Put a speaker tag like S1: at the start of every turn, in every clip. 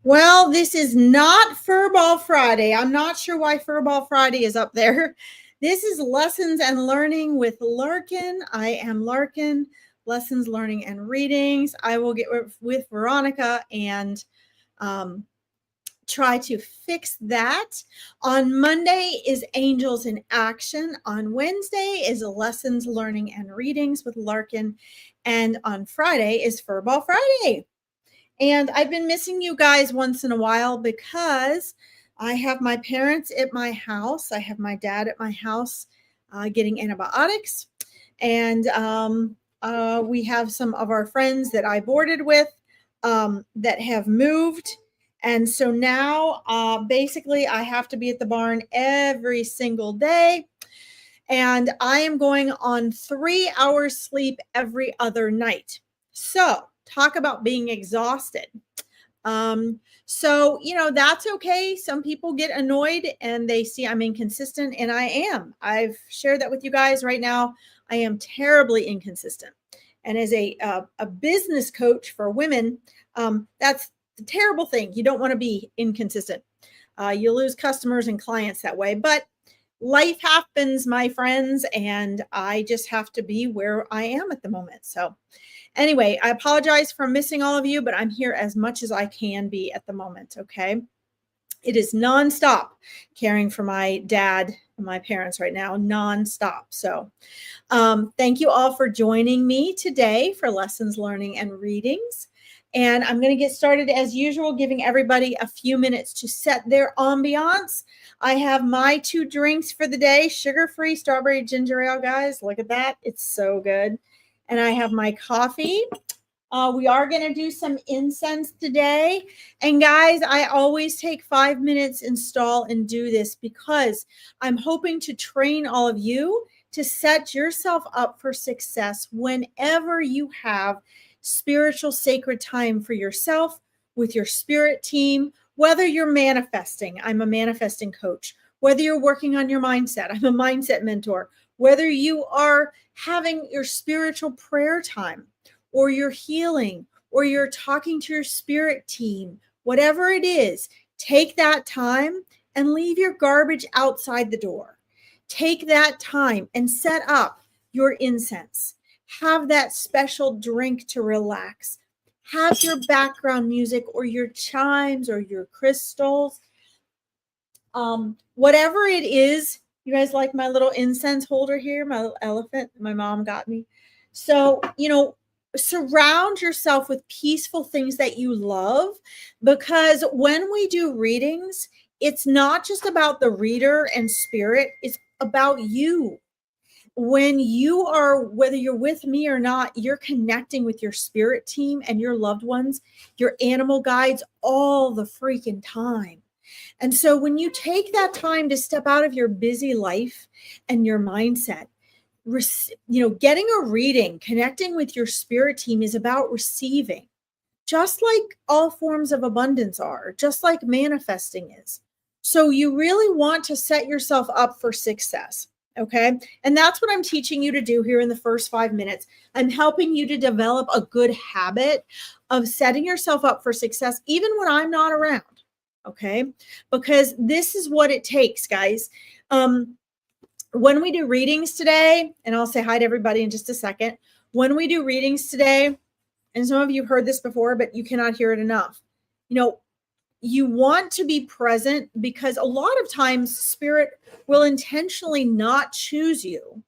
S1: Well, this is not Furball Friday. I'm not sure why Furball Friday is up there. This is Lessons and Learning with Larkin. I am Larkin, Lessons, Learning, and Readings. I will get with Veronica and um, try to fix that. On Monday is Angels in Action. On Wednesday is Lessons, Learning, and Readings with Larkin. And on Friday is Furball Friday. And I've been missing you guys once in a while because I have my parents at my house. I have my dad at my house getting antibiotics. And we have some of our friends that I boarded with that have moved. And so now basically I have to be at the barn every single day. And I am going on 3 hours sleep every other night. So talk about being exhausted. That's okay. Some people get annoyed and they see I'm inconsistent, and I am. I've shared that with you guys right now. I am terribly inconsistent. And as a business coach for women, that's a terrible thing. You don't want to be inconsistent. You lose customers and clients that way. But life happens, my friends, and I just have to be where I am at the moment. So anyway, I apologize for missing all of you, but I'm here as much as I can be at the moment. Okay. It is nonstop caring for my dad and my parents right now, nonstop. So thank you all for joining me today for Lessons, Learning, and Readings. And I'm going to get started as usual, giving everybody a few minutes to set their ambiance. I have my 2 drinks for the day, sugar-free strawberry ginger ale, guys. Look at that. It's so good. And I have my coffee. We are going to do some incense today. And guys, I always take 5 minutes, install, and do this because I'm hoping to train all of you to set yourself up for success whenever you have spiritual sacred time for yourself with your spirit team, whether you're manifesting. I'm a manifesting coach. Whether you're working on your mindset, I'm a mindset mentor. Whether you are having your spiritual prayer time, or you're healing, or you're talking to your spirit team, whatever it is, take that time and leave your garbage outside the door. Take that time and set up your incense. Have that special drink to relax. Have your background music or your chimes or your crystals. Whatever it is, you guys like my little incense holder here, my little elephant my mom got me. So, surround yourself with peaceful things that you love, because when we do readings, it's not just about the reader and spirit, it's about you. When you are, whether you're with me or not, you're connecting with your spirit team and your loved ones, your animal guides all the freaking time. And so when you take that time to step out of your busy life and your mindset, getting a reading, connecting with your spirit team is about receiving, just like all forms of abundance are, just like manifesting is. So you really want to set yourself up for success. Okay. And that's what I'm teaching you to do here in the first 5 minutes. I'm helping you to develop a good habit of setting yourself up for success, even when I'm not around. Okay. Because this is what it takes, guys. When we do readings today, and I'll say hi to everybody in just a second. When we do readings today, and some of you have heard this before, but you cannot hear it enough. You want to be present, because a lot of times spirit will intentionally not choose you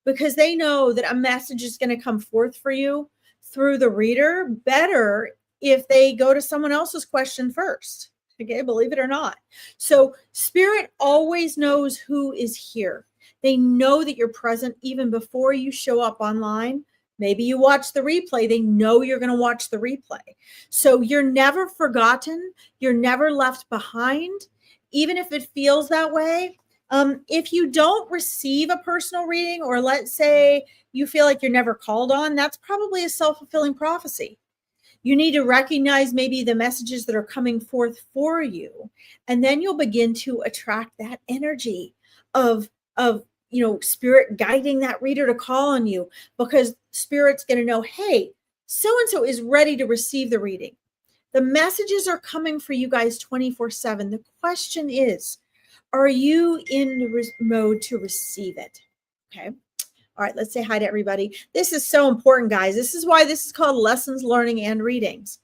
S1: because they know that a message is going to come forth for you through the reader better if they go to someone else's question first. Okay, believe it or not. So spirit always knows who is here. They know that you're present even before you show up online. Maybe you watch the replay. They know you're going to watch the replay. So you're never forgotten. You're never left behind, even if it feels that way. If you don't receive a personal reading, or let's say you feel like you're never called on, that's probably a self-fulfilling prophecy. You need to recognize maybe the messages that are coming forth for you, and then you'll begin to attract that energy of spirit guiding that reader to call on you, because spirit's going to know, hey, so-and-so is ready to receive the reading. The messages are coming for you guys 24/7. The question is, are you in mode to receive it? Okay. All right, let's say hi to everybody. This is so important, guys. This is why this is called lessons, learning, and readings,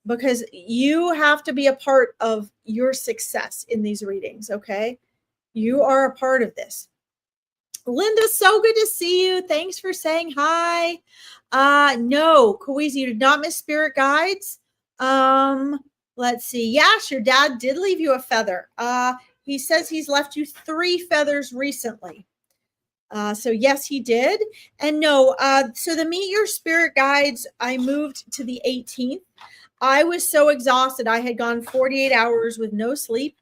S1: because you have to be a part of your success in these readings, okay? You are a part of this. Linda, so good to see you. Thanks for saying hi. No, Kawisi, you did not miss spirit guides. Let's see. Yes, your dad did leave you a feather. He says he's left you 3 feathers recently. So yes, he did. And no, so the Meet Your Spirit guides, I moved to the 18th. I was so exhausted. I had gone 48 hours with no sleep.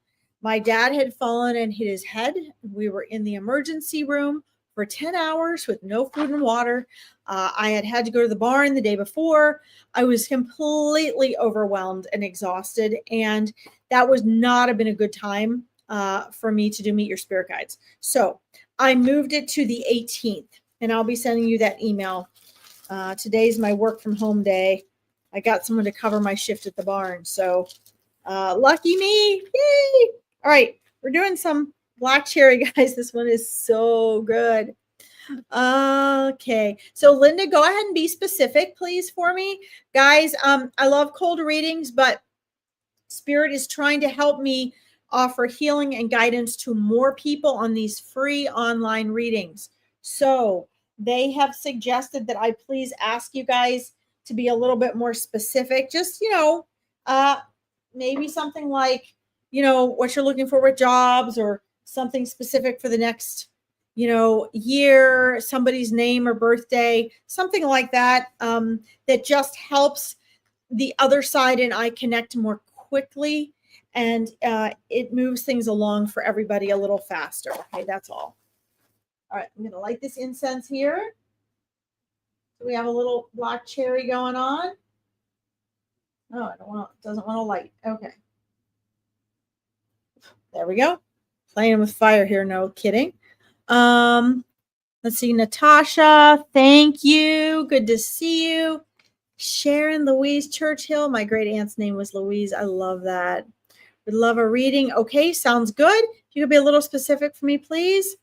S1: My dad had fallen and hit his head. We were in the emergency room for 10 hours with no food and water. I had to go to the barn the day before. I was completely overwhelmed and exhausted, and that was not have been a good time for me to do Meet Your Spirit guides. So I moved it to the 18th, and I'll be sending you that email. Today's my work from home day. I got someone to cover my shift at the barn. So lucky me. Yay. All right. We're doing some black cherry, guys. This one is so good. Okay. So Linda, go ahead and be specific, please, for me. Guys, I love cold readings, but Spirit is trying to help me offer healing and guidance to more people on these free online readings. So they have suggested that I please ask you guys to be a little bit more specific. Just, maybe something like, what you're looking for with jobs, or something specific for the next, year, somebody's name or birthday, something like that, that just helps the other side and I connect more quickly, and it moves things along for everybody a little faster. Okay, that's all. All right, I'm going to light this incense here. We have a little black cherry going on. Oh, doesn't want to light. Okay. There we go. Playing with fire here, no kidding. Let's see, Natasha, thank you. Good to see you. Sharon Louise Churchill. My great aunt's name was Louise. I love that. Would love a reading. Okay, sounds good. If you could be a little specific for me, please.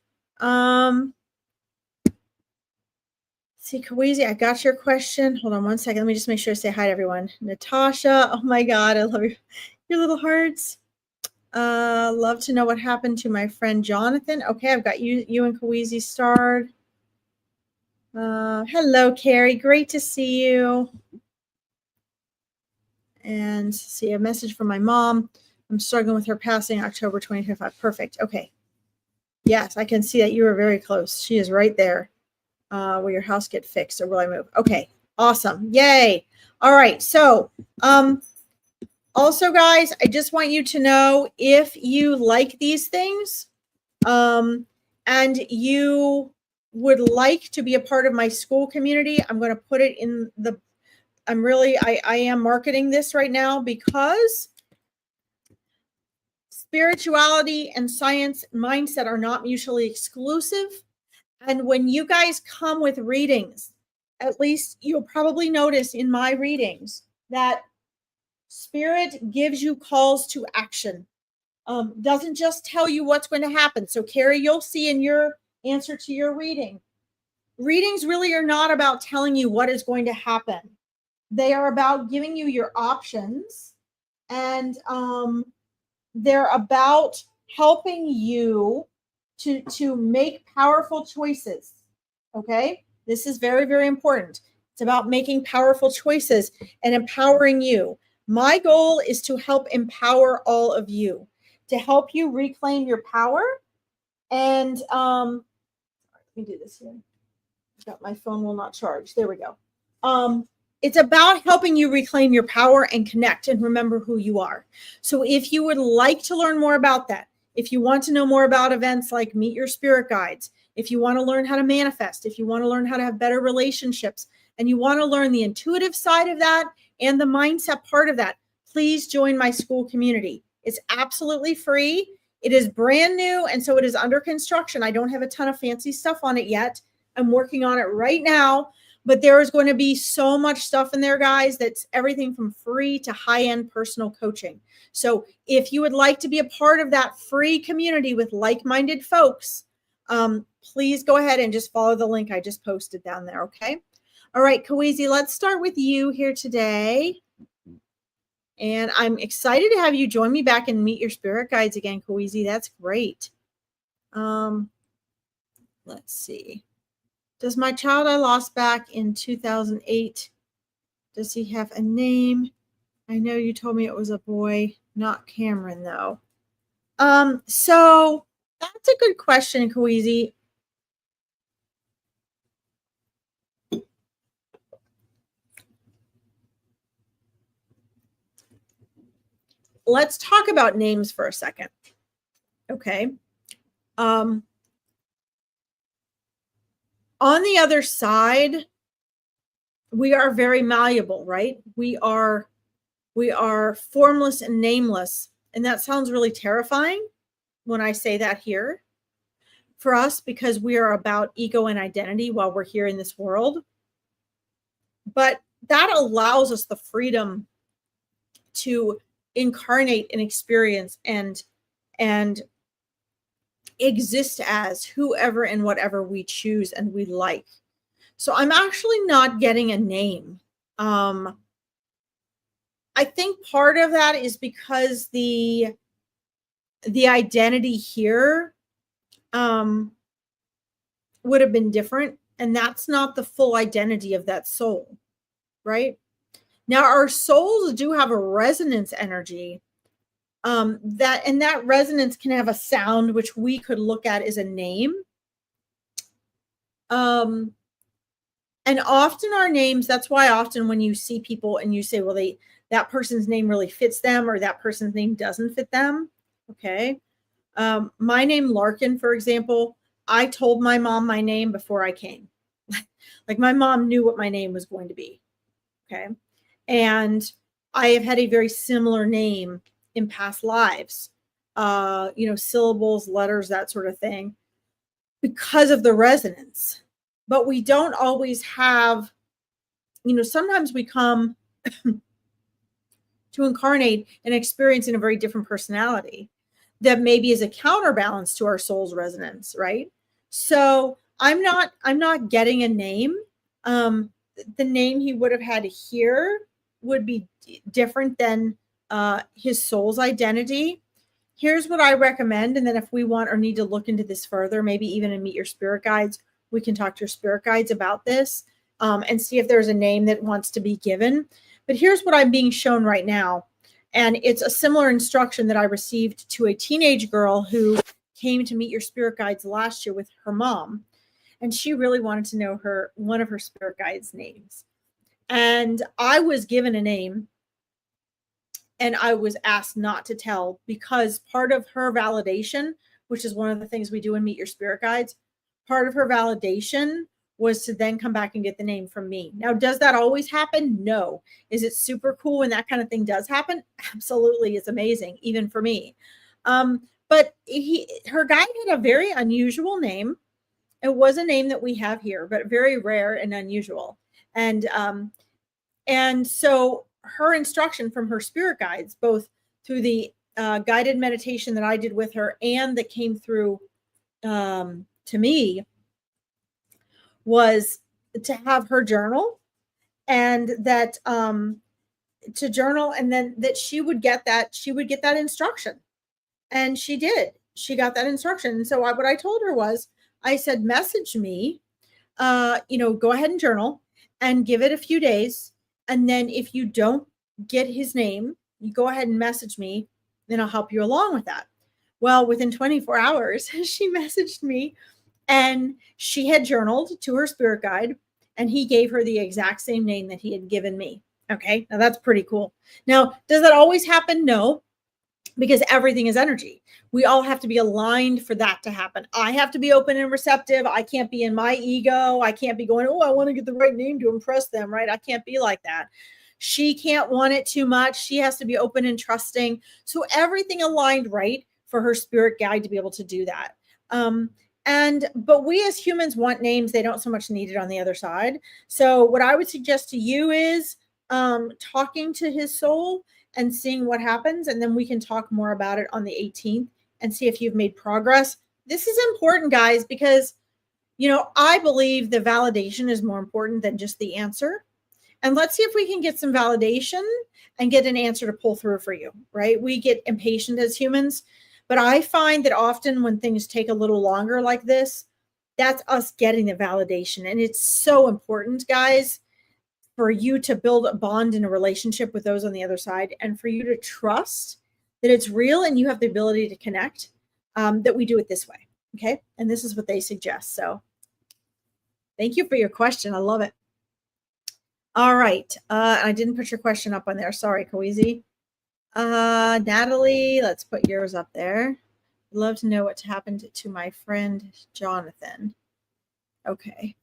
S1: See, Kawisi, I got your question. Hold on one second. Let me just make sure to say hi to everyone. Natasha, oh my God, I love your little hearts. Love to know what happened to my friend Jonathan. Okay, I've got you and Kawisi starred. Hello, Carrie. Great to see you. And see a message from my mom. I'm struggling with her passing October 2025. Perfect. Okay. Yes, I can see that you are very close. She is right there. Will your house get fixed, or will I move? Okay. Awesome. Yay. All right. So, also, guys, I just want you to know, if you like these things, and you would like to be a part of my school community, I'm going to put it in the, I am marketing this right now, because spirituality and science mindset are not mutually exclusive. And when you guys come with readings, at least you'll probably notice in my readings that Spirit gives you calls to action. Doesn't just tell you what's going to happen. So Carrie, you'll see in your answer to your reading, readings really are not about telling you what is going to happen. They are about giving you your options, and they're about helping you to make powerful choices. Okay, this is very, very important. It's about making powerful choices and empowering you. My goal is to help empower all of you, to help you reclaim your power. And let me do this here. My phone will not charge. There we go. It's about helping you reclaim your power and connect and remember who you are. So if you would like to learn more about that, if you want to know more about events like Meet Your Spirit Guides, if you want to learn how to manifest, if you want to learn how to have better relationships, and you want to learn the intuitive side of that and the mindset part of that, please join my school community. It's absolutely free. It is brand new, and so it is under construction. I don't have a ton of fancy stuff on it yet. I'm working on it right now, But there is going to be so much stuff in there, guys, that's everything from free to high-end personal coaching. So if you would like to be a part of that free community with like-minded folks, please go ahead and just follow the link I just posted down there, okay? All right, Kawizi, let's start with you here today. And I'm excited to have you join me back and meet your spirit guides again, Kawizi. That's great. Let's see. Does my child I lost back in 2008, does he have a name? I know you told me it was a boy, not Cameron, though. So that's a good question, Kawizi. Let's talk about names for a second. Okay. On the other side, we are very malleable, right? We are formless and nameless. And that sounds really terrifying when I say that here for us, because we are about ego and identity while we're here in this world. But that allows us the freedom to incarnate and experience and exist as whoever and whatever we choose and we like. So I'm actually not getting a name. I think part of that is because the identity here would have been different, and that's not the full identity of that soul, right? Now, our souls do have a resonance energy, that resonance can have a sound, which we could look at as a name. And often our names, that's why often when you see people and you say, well, that person's name really fits them, or that person's name doesn't fit them. Okay. My name, Larkin, for example, I told my mom my name before I came. Like, my mom knew what my name was going to be. Okay. And I have had a very similar name in past lives, syllables, letters, that sort of thing, because of the resonance. But we don't always have, sometimes we come to incarnate and experience in a very different personality that maybe is a counterbalance to our soul's resonance, right? So I'm not getting a name. The name he would have had here would be different than his soul's identity. Here's what I recommend. And then if we want or need to look into this further, maybe even meet your spirit guides, we can talk to your spirit guides about this and see if there's a name that wants to be given. But here's what I'm being shown right now. And it's a similar instruction that I received to a teenage girl who came to meet your spirit guides last year with her mom. And she really wanted to know one of her spirit guides' names. And I was given a name, and I was asked not to tell, because part of her validation, which is one of the things we do in Meet Your Spirit Guides, part of her validation was to then come back and get the name from me. Now, does that always happen? No. Is it super cool when that kind of thing does happen? Absolutely. It's amazing, even for me. But her guide had a very unusual name. It was a name that we have here, but very rare and unusual. And so her instruction from her spirit guides, both through the guided meditation that I did with her and that came through to me, was to have her journal, and that to journal, and then that she would get that instruction. And she did. She got that instruction. And so what I told her was, I said, message me, go ahead and journal and give it a few days. And then if you don't get his name, you go ahead and message me, then I'll help you along with that. Well, within 24 hours, she messaged me, and she had journaled to her spirit guide, and he gave her the exact same name that he had given me. Okay. Now that's pretty cool. Now, does that always happen? No, because everything is energy. We all have to be aligned for that to happen. I have to be open and receptive. I can't be in my ego. I can't be going, oh, I want to get the right name to impress them, right? I can't be like that. She can't want it too much. She has to be open and trusting. So everything aligned right for her spirit guide to be able to do that. But we as humans want names. They don't so much need it on the other side. So what I would suggest to you is talking to his soul and seeing what happens. And then we can talk more about it on the 18th and see if you've made progress. This is important, guys, because, I believe the validation is more important than just the answer. And let's see if we can get some validation and get an answer to pull through for you, right? We get impatient as humans, but I find that often when things take a little longer like this, that's us getting the validation. And it's so important, guys, for you to build a bond in a relationship with those on the other side and for you to trust that it's real and you have the ability to connect, that we do it this way. Okay. And this is what they suggest. So thank you for your question. I love it. All right. I didn't put your question up on there. Sorry, Kawezi. Natalie, let's put yours up there. I'd love to know what happened to my friend Jonathan. Okay.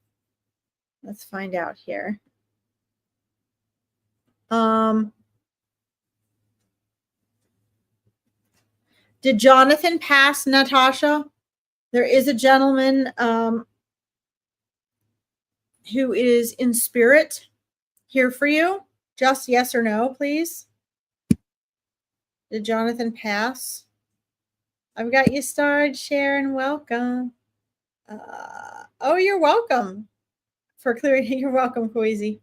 S1: Let's find out here. Did Jonathan pass, Natasha? There is a gentleman who is in spirit here for you. Just yes or no, please. Did Jonathan pass? I've got you starred, Sharon. Welcome. Oh, you're welcome for clearing. You're welcome, Kwesi.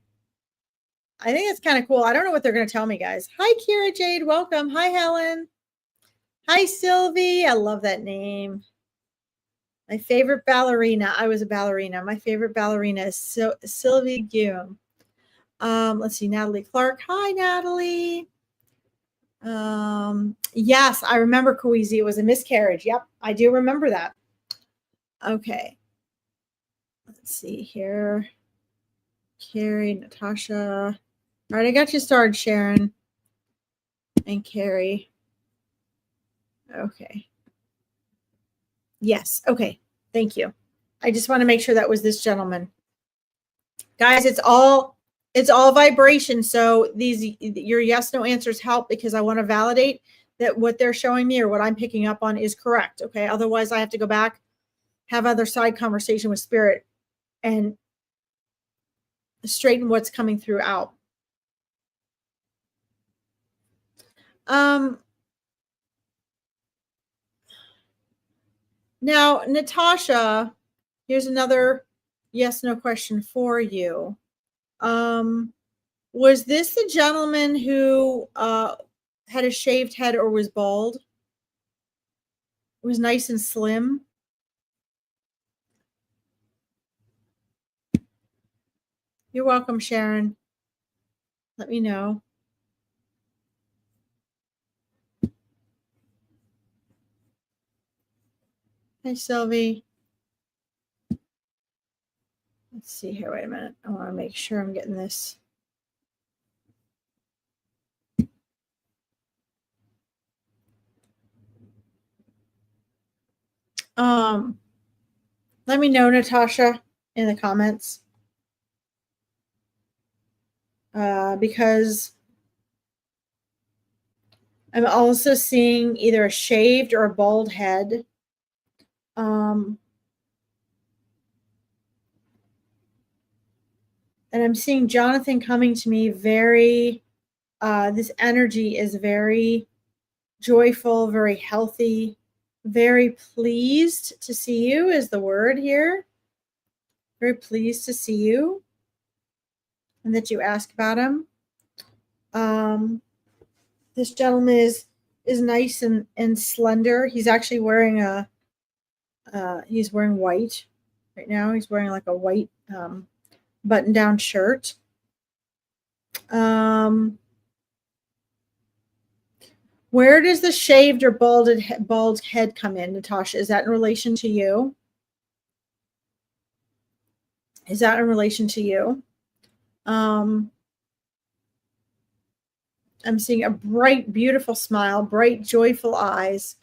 S1: I think it's kind of cool. I don't know what they're going to tell me, guys. Hi, Kira Jade. Welcome. Hi, Helen. Hi, Sylvie. I love that name. My favorite ballerina. I was a ballerina. My favorite ballerina is Sylvie Guillaume. Let's see. Natalie Clark. Hi, Natalie. Yes, I remember Kwesi. It was a miscarriage. Yep, I do remember that. Okay. Let's see here. Carrie, Natasha. All right, I got you started, Sharon and Carrie. Okay. Yes. Okay. Thank you. I just want to make sure that was this gentleman. Guys, it's all vibration. So your yes, no answers help because I want to validate that what they're showing me or what I'm picking up on is correct. Okay. Otherwise I have to go back, have other side conversation with spirit and straighten what's coming through out. Now, Natasha, here's another yes, no question for you. Was this the gentleman who had a shaved head or was bald? It was nice and slim. You're welcome, Sharon. Let me know. Hi, Sylvie. Let's see here. Wait a minute. I want to make sure I'm getting this. Let me know, Natasha, in the comments. Because I'm also seeing either a shaved or a bald head. And I'm seeing Jonathan coming to me very, this energy is very joyful, very healthy, very pleased to see you is the word here. Very pleased to see you and that you ask about him. This gentleman is nice and slender. He's actually wearing he's wearing white right now. He's wearing like a white button-down shirt. Where does the shaved or bald head come in, Natasha? Is that in relation to you? Is that in relation to you? I'm seeing a bright, beautiful smile, bright, joyful eyes,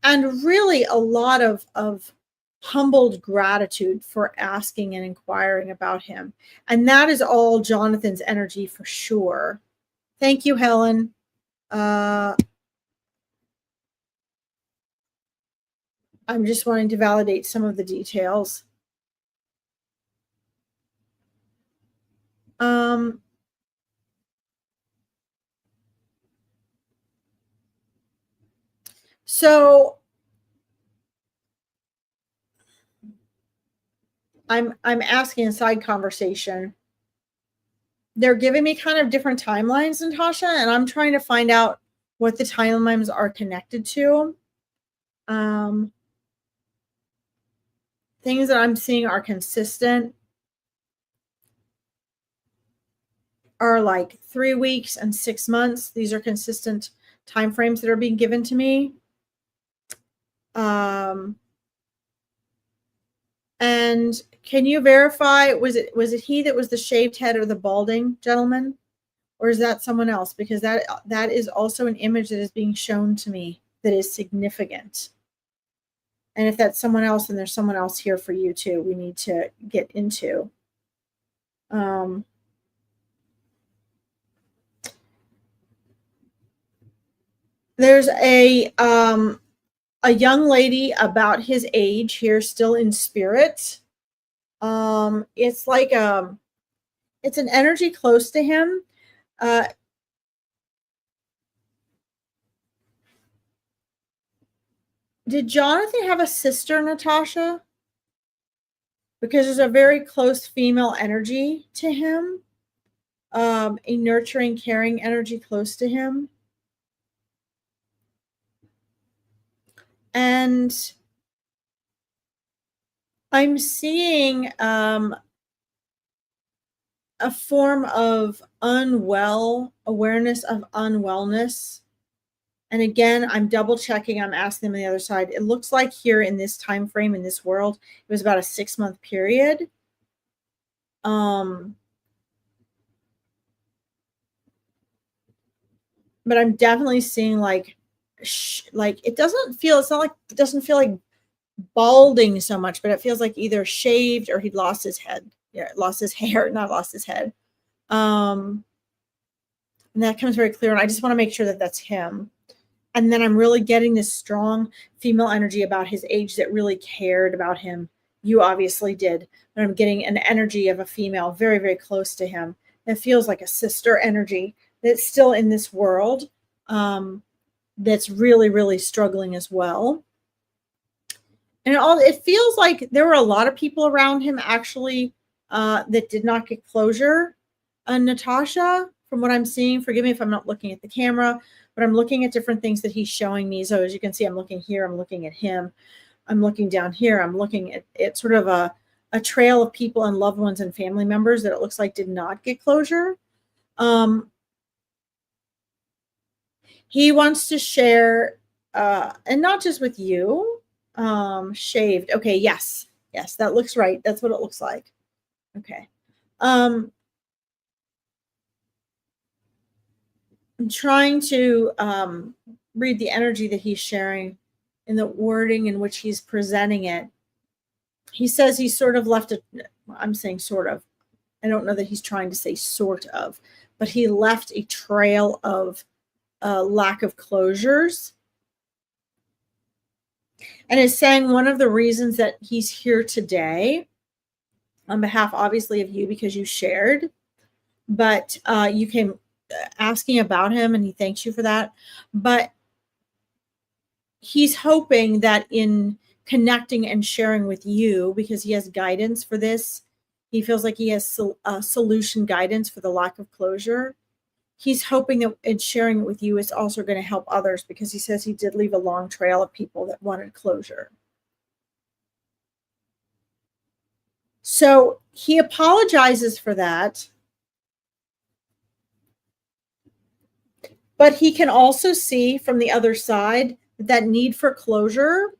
S1: and really a lot of humbled gratitude for asking and inquiring about him. And that is all Jonathan's energy for sure. Thank you, Helen. I'm just wanting to validate some of the details. So I'm asking a side conversation. They're giving me kind of different timelines, Natasha, and I'm trying to find out what the timelines are connected to. Things that I'm seeing are consistent are like 3 weeks and 6 months. These are consistent time frames that are being given to me. And can you verify, was it he that was the shaved head or the balding gentleman? Or is that someone else? Because that is also an image that is being shown to me that is significant. And if that's someone else, then there's someone else here for you too. We need to get into. There's a young lady about his age here, still in spirit. It's like it's an energy close to him. Did Jonathan have a sister, Natasha? Because there's a very close female energy to him, a nurturing, caring energy close to him. And I'm seeing a form of awareness of unwellness. And again, I'm double checking. I'm asking them on the other side. It looks like here in this time frame, in this world, it was about a 6-month period. But I'm definitely seeing like it doesn't feel like balding so much, but it feels like either shaved or he'd lost his head. Yeah, lost his hair, not lost his head. And that comes very clear. And I just want to make sure that that's him. And then I'm really getting this strong female energy about his age that really cared about him. You obviously did. But I'm getting an energy of a female very, very close to him. It feels like a sister energy that's still in this world, that's really, really struggling as well. And it feels like there were a lot of people around him actually that did not get closure. Natasha, from what I'm seeing, forgive me if I'm not looking at the camera, but I'm looking at different things that he's showing me. So as you can see, I'm looking here, I'm looking at him, I'm looking down here, I'm looking at sort of a trail of people and loved ones and family members that it looks like did not get closure. He wants to share, and not just with you, shaved. Okay, yes, that looks right. That's what it looks like. Okay. I'm trying to read the energy that he's sharing in the wording in which he's presenting it. He says he sort of left I'm saying sort of. I don't know that he's trying to say sort of, but he left a trail of lack of closures. And is saying one of the reasons that he's here today, on behalf, obviously, of you, because you shared, but you came asking about him, and he thanks you for that. But he's hoping that in connecting and sharing with you, because he has guidance for this, he feels like he has solution guidance for the lack of closure. He's hoping that in sharing it with you, it's also going to help others, because he says he did leave a long trail of people that wanted closure. So he apologizes for that. But he can also see from the other side that need for closure,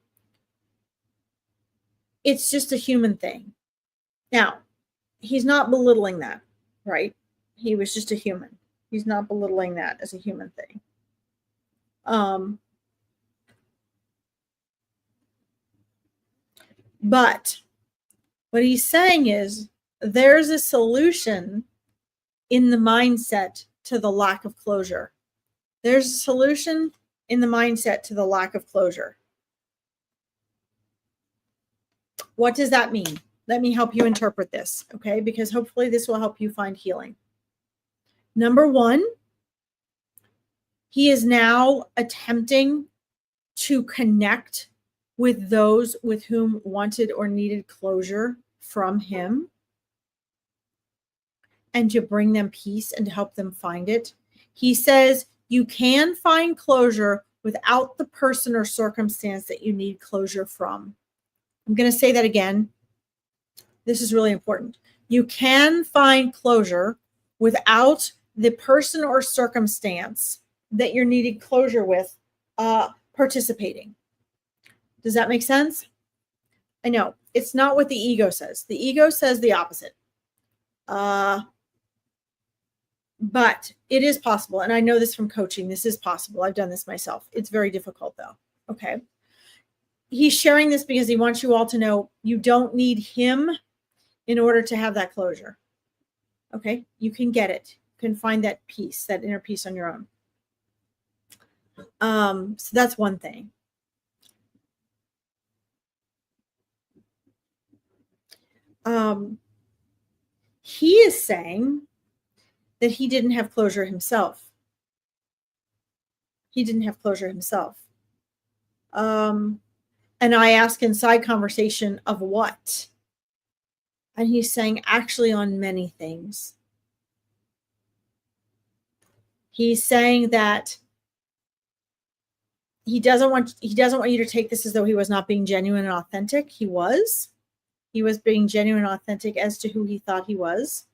S1: it's just a human thing. Now, he's not belittling that, right? He was just a human. He's not belittling that as a human thing. But what he's saying is there's a solution in the mindset to the lack of closure. There's a solution in the mindset to the lack of closure. What does that mean? Let me help you interpret this, okay? Because hopefully this will help you find healing. Number one, he is now attempting to connect with those with whom wanted or needed closure from him, and to bring them peace and to help them find it. He says you can find closure without the person or circumstance that you need closure from. I'm going to say that again. This is really important. You can find closure without the person or circumstance that you're needing closure with participating. Does that make sense? I know it's not what the ego says. The ego says the opposite. But it is possible. And I know this from coaching. This is possible. I've done this myself. It's very difficult though. Okay. He's sharing this because he wants you all to know you don't need him in order to have that closure. Okay. You can get it. You can find that peace, that inner peace on your own. So that's one thing. He is saying that he didn't have closure himself. He didn't have closure himself. And I ask inside conversation of what? And he's saying actually on many things. He's saying that he doesn't want you to take this as though he was not being genuine and authentic. He was. He was being genuine and authentic as to who he thought he was,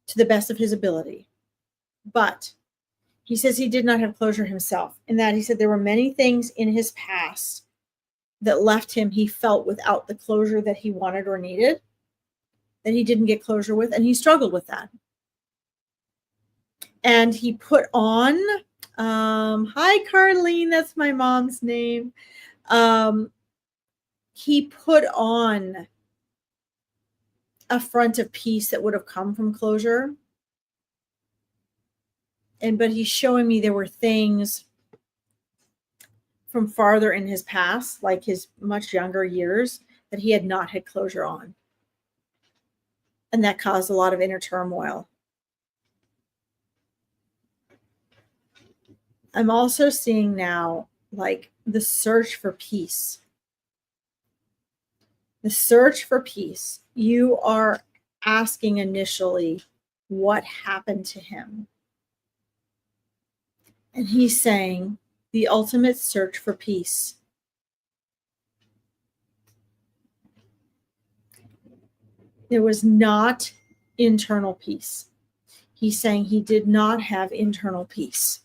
S1: to the best of his ability. But he says he did not have closure himself. In that he said there were many things in his past that left him, he felt, without the closure that he wanted or needed, that he didn't get closure with, and he struggled with that. And he put on, hi, Carlene, that's my mom's name. He put on a front of peace that would have come from closure. But he's showing me there were things from farther in his past, like his much younger years, that he had not had closure on. And that caused a lot of inner turmoil. I'm also seeing now, like, the search for peace. The search for peace. You are asking initially what happened to him. And he's saying the ultimate search for peace. There was not internal peace. He's saying he did not have internal peace.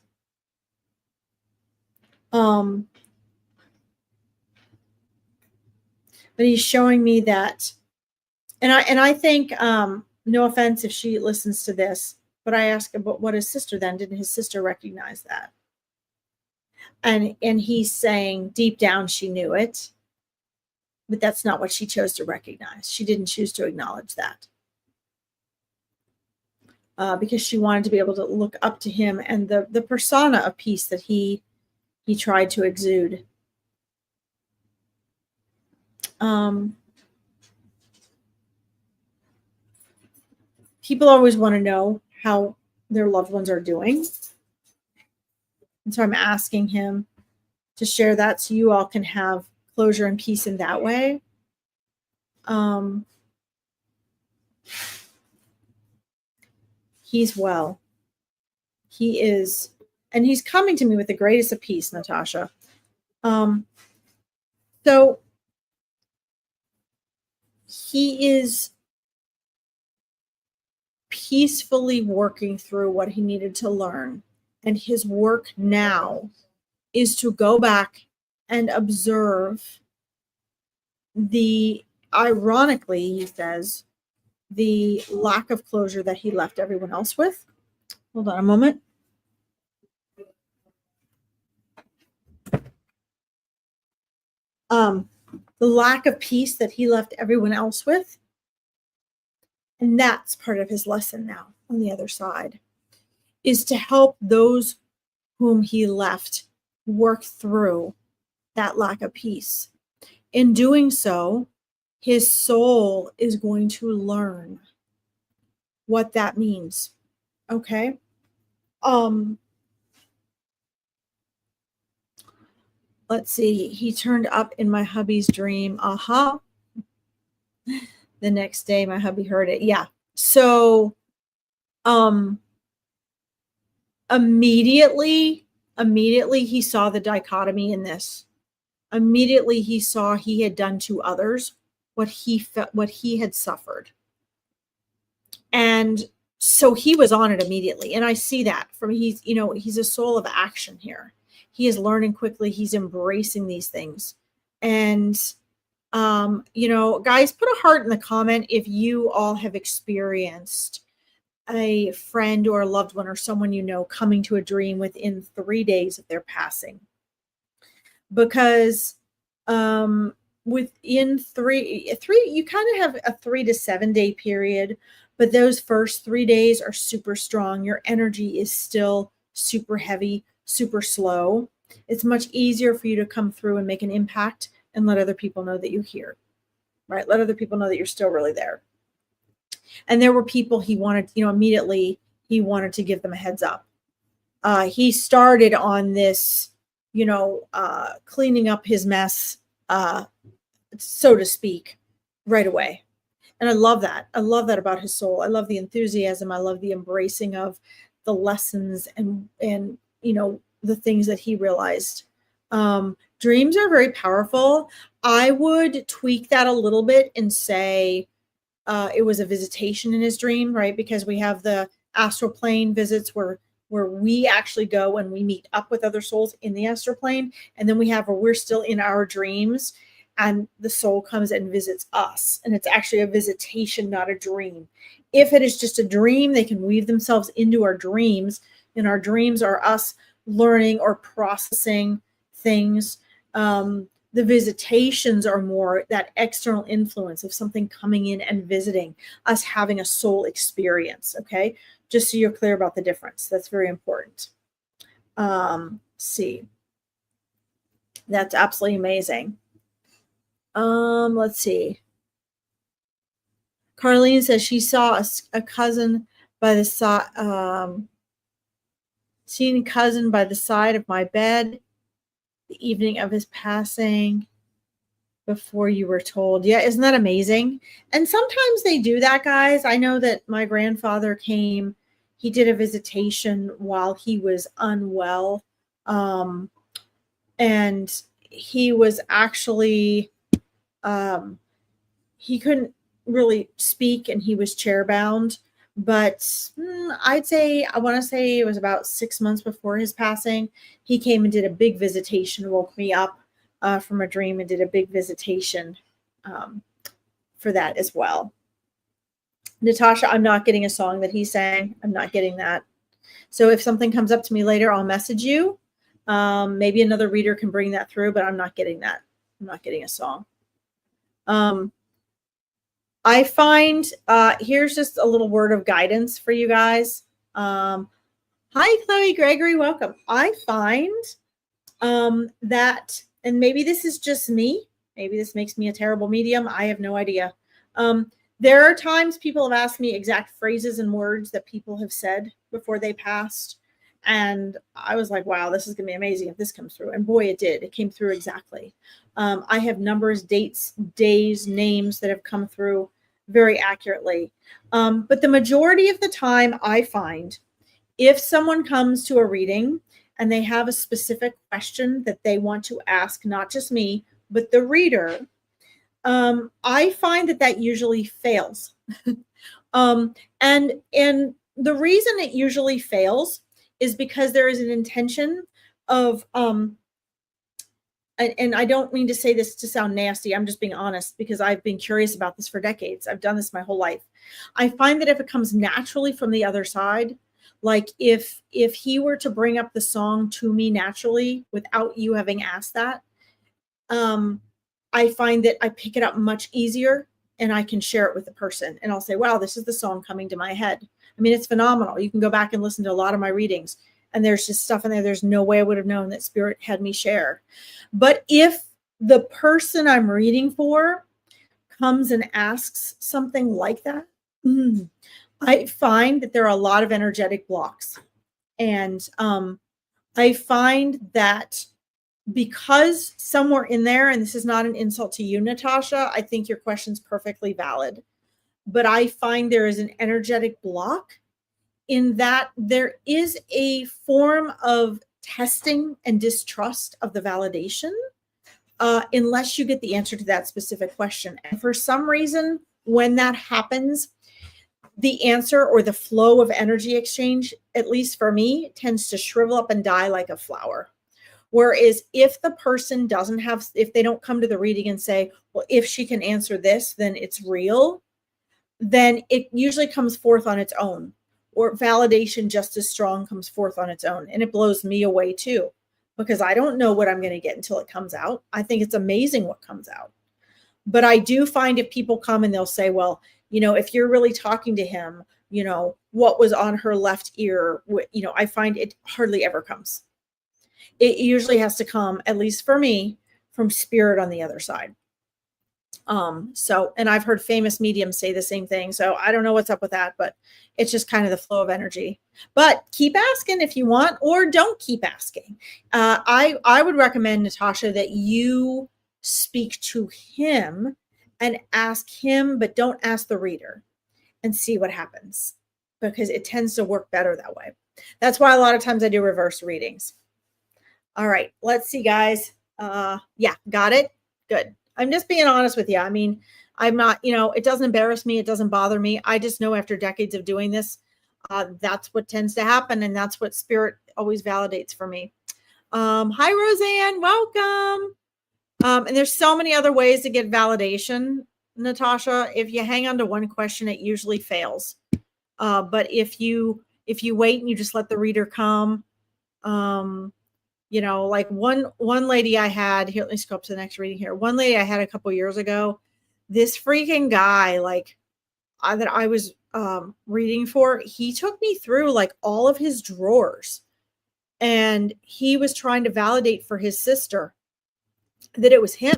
S1: But he's showing me that, and I think, no offense if she listens to this, but I asked about what his sister then, didn't his sister recognize that? And he's saying deep down she knew it, but that's not what she chose to recognize. She didn't choose to acknowledge that. Because she wanted to be able to look up to him and the persona of peace that he tried to exude. People always want to know how their loved ones are doing. And so I'm asking him to share that so you all can have closure and peace in that way. He's well. He is, and he's coming to me with the greatest of peace, Natasha. So he is peacefully working through what he needed to learn. And his work now is to go back and observe ironically, he says, the lack of closure that he left everyone else with. Hold on a moment. The lack of peace that he left everyone else with. And that's part of his lesson now on the other side, is to help those whom he left work through that lack of peace. In doing so, his soul is going to learn what that means. Okay. Um, let's see. He turned up in my hubby's dream. Aha. The next day my hubby heard it. Yeah. So um immediately he saw the dichotomy in this. Immediately he saw he had done to others what he felt, what he had suffered. And so he was on it immediately. And I see that from he's a soul of action here. He is learning quickly. He's embracing these things. And guys, put a heart in the comment if you all have experienced a friend or a loved one or someone you know coming to a dream within 3 days of their passing. Because within three, you kind of have a 3 to 7 day period, but those first 3 days are super strong. Your energy is still super heavy, super slow. It's much easier for you to come through and make an impact and let other people know that you're here, right? Let other people know that you're still really there. And there were people he wanted, immediately he wanted to give them a heads up. He started on this, cleaning up his mess, so to speak, right away. And I love that. I love that about his soul. I love the enthusiasm. I love the embracing of the lessons and the things that he realized. Dreams are very powerful. I would tweak that a little bit and say it was a visitation in his dream, right? Because we have the astral plane visits where we actually go and we meet up with other souls in the astral plane. And then we have where we're still in our dreams and the soul comes and visits us. And it's actually a visitation, not a dream. If it is just a dream, they can weave themselves into our dreams. And our dreams are us learning or processing things. The visitations are more that external influence of something coming in and visiting us, having a soul experience. Okay. Just so you're clear about the difference. That's very important. See. That's absolutely amazing. Let's see. Carlene says she saw a cousin by the side, seen a cousin by the side of my bed the evening of his passing before you were told. Yeah, isn't that amazing? And sometimes they do that, guys. I know that my grandfather came, he did a visitation while he was unwell. And he was actually, he couldn't really speak and he was chair bound. But I want to say it was about 6 months before his passing. He came and did a big visitation, woke me up from a dream and did a big visitation for that as well. Natasha, I'm not getting a song that he sang. I'm not getting that. So if something comes up to me later, I'll message you. Maybe another reader can bring that through, but I'm not getting that. I'm not getting a song. I find, here's just a little word of guidance for you guys. Hi, Chloe Gregory, welcome. I find that, and maybe this is just me, maybe this makes me a terrible medium, I have no idea. There are times people have asked me exact phrases and words that people have said before they passed. And I was like, wow, this is going to be amazing if this comes through. And boy, it did. It came through exactly. I have numbers, dates, days, names that have come through very accurately. But the majority of the time I find if someone comes to a reading and they have a specific question that they want to ask, not just me, but the reader, I find that usually fails. And the reason it usually fails is because there is an intention of, and I don't mean to say this to sound nasty. I'm just being honest because I've been curious about this for decades. I've done this my whole life. I find that if it comes naturally from the other side, like if he were to bring up the song to me naturally without you having asked that, I find that I pick it up much easier and I can share it with the person. And I'll say, wow, this is the song coming to my head. I mean, it's phenomenal. You can go back and listen to a lot of my readings and there's just stuff in there. There's no way I would have known that Spirit had me share. But if the person I'm reading for comes and asks something like that, I find that there are a lot of energetic blocks. And I find that because somewhere in there, and this is not an insult to you, Natasha, I think your question's perfectly valid, but I find there is an energetic block in that there is a form of testing and distrust of the validation, unless you get the answer to that specific question. And for some reason, when that happens, the answer or the flow of energy exchange, at least for me, tends to shrivel up and die like a flower. Whereas if the person doesn't have, if they don't come to the reading and say, well, if she can answer this, then it's real, then it usually comes forth on its own, or validation just as strong comes forth on its own. And it blows me away too, because I don't know what I'm going to get until it comes out. I think it's amazing what comes out. But I do find if people come and they'll say, well, if you're really talking to him, what was on her left ear, I find it hardly ever comes. It usually has to come, at least for me, from spirit on the other side. And I've heard famous mediums say the same thing. So I don't know what's up with that, but it's just kind of the flow of energy. But keep asking if you want, or don't keep asking. I would recommend, Natasha, that you speak to him and ask him, but don't ask the reader, and see what happens, because it tends to work better that way. That's why a lot of times I do reverse readings. All right, let's see, guys. Yeah, got it. Good. I'm just being honest with you. I mean, I'm not, it doesn't embarrass me. It doesn't bother me. I just know after decades of doing this, that's what tends to happen. And that's what spirit always validates for me. Hi, Roseanne. Welcome. And there's so many other ways to get validation, Natasha. If you hang on to one question, it usually fails. But if you wait and you just let the reader come, like one lady I had here, let me go up to the next reading here. One lady I had a couple years ago, this freaking guy, that I was reading for, he took me through like all of his drawers, and he was trying to validate for his sister that it was him.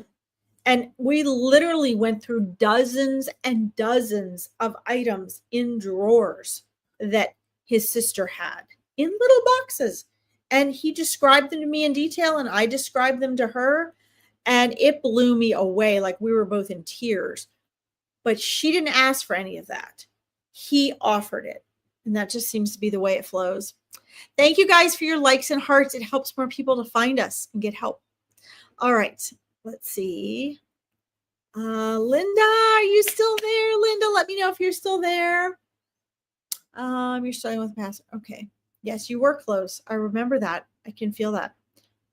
S1: And we literally went through dozens and dozens of items in drawers that his sister had in little boxes. And he described them to me in detail, and I described them to her, and it blew me away. Like, we were both in tears. But she didn't ask for any of that. He offered it. And that just seems to be the way it flows. Thank you guys for your likes and hearts. It helps more people to find us and get help. All right. Let's see. Linda, are you still there? Linda, let me know if you're still there. You're starting with past. Okay. Yes, you were close. I remember that. I can feel that.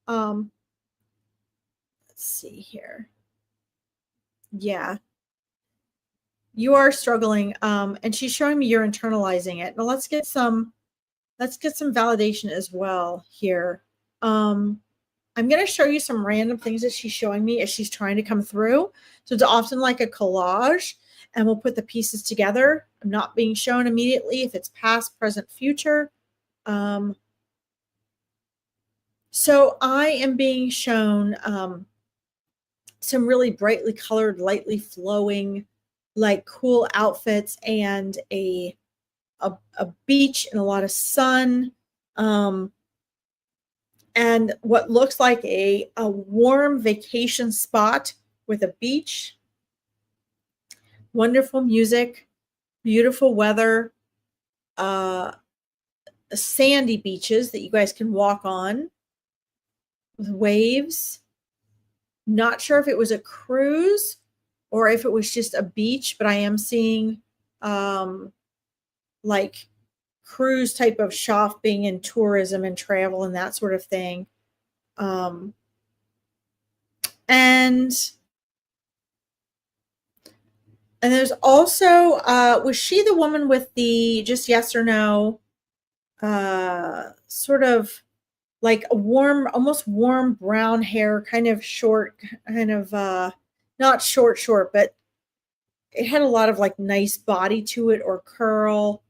S1: Let's see here. Yeah. You are struggling. And she's showing me you're internalizing it. Now let's get some validation as well here. I'm going to show you some random things that she's showing me as she's trying to come through. So it's often like a collage, and we'll put the pieces together. I'm not being shown immediately if it's past, present, future. So I am being shown some really brightly colored, lightly flowing, like cool outfits, and a beach and a lot of sun. And what looks like a warm vacation spot with a beach, wonderful music, beautiful weather, sandy beaches that you guys can walk on with waves. Not sure if it was a cruise or if it was just a beach, but I am seeing like cruise type of shopping and tourism and travel and that sort of thing. And there's also, was she the woman with the just yes or no, sort of like a warm, almost warm brown hair, kind of short, kind of, not short, but it had a lot of like nice body to it, or curl.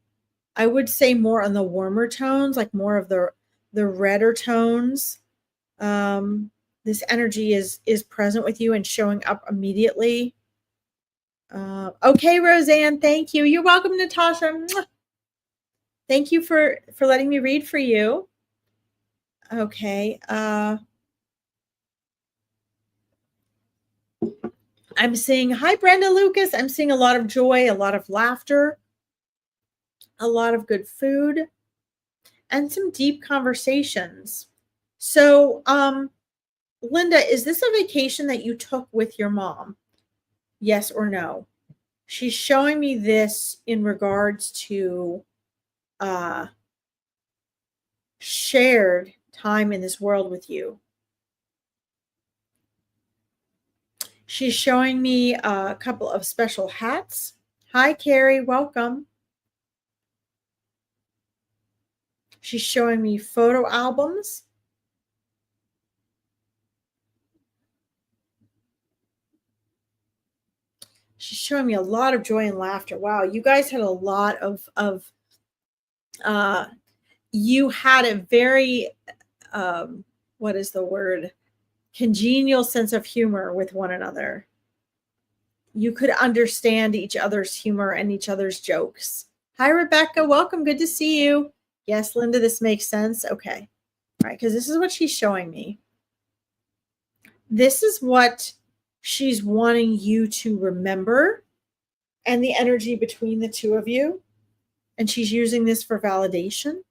S1: I would say more on the warmer tones, like more of the redder tones. This energy is present with you and showing up immediately. Okay, Roseanne, thank you. You're welcome, Natasha. Mwah. Thank you for letting me read for you. Okay. I'm seeing, hi, Brenda Lucas. I'm seeing a lot of joy, a lot of laughter, a lot of good food, and some deep conversations. So, Linda, is this a vacation that you took with your mom? Yes or no? She's showing me this in regards to shared time in this world with you. She's showing me a couple of special hats. Hi, Carrie. Welcome. She's showing me photo albums. She's showing me a lot of joy and laughter. Wow, you guys had a lot of you had a very what is the word? Congenial sense of humor with one another. You could understand each other's humor and each other's jokes. Hi, Rebecca. Welcome. Good to see you. Yes, Linda, this makes sense. Okay. All right, because this is what she's showing me. This is what she's wanting you to remember and the energy between the two of you. And she's using this for validation.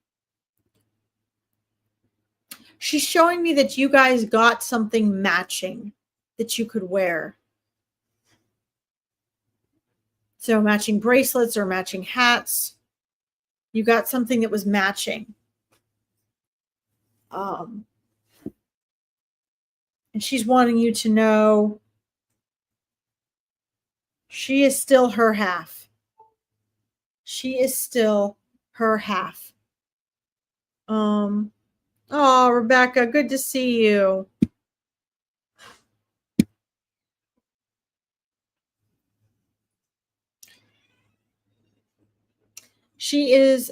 S1: She's showing me that you guys got something matching that you could wear. So matching bracelets or matching hats. You got something that was matching. And she's wanting you to know she is still her half. She is still her half. Oh, Rebecca, good to see you. She is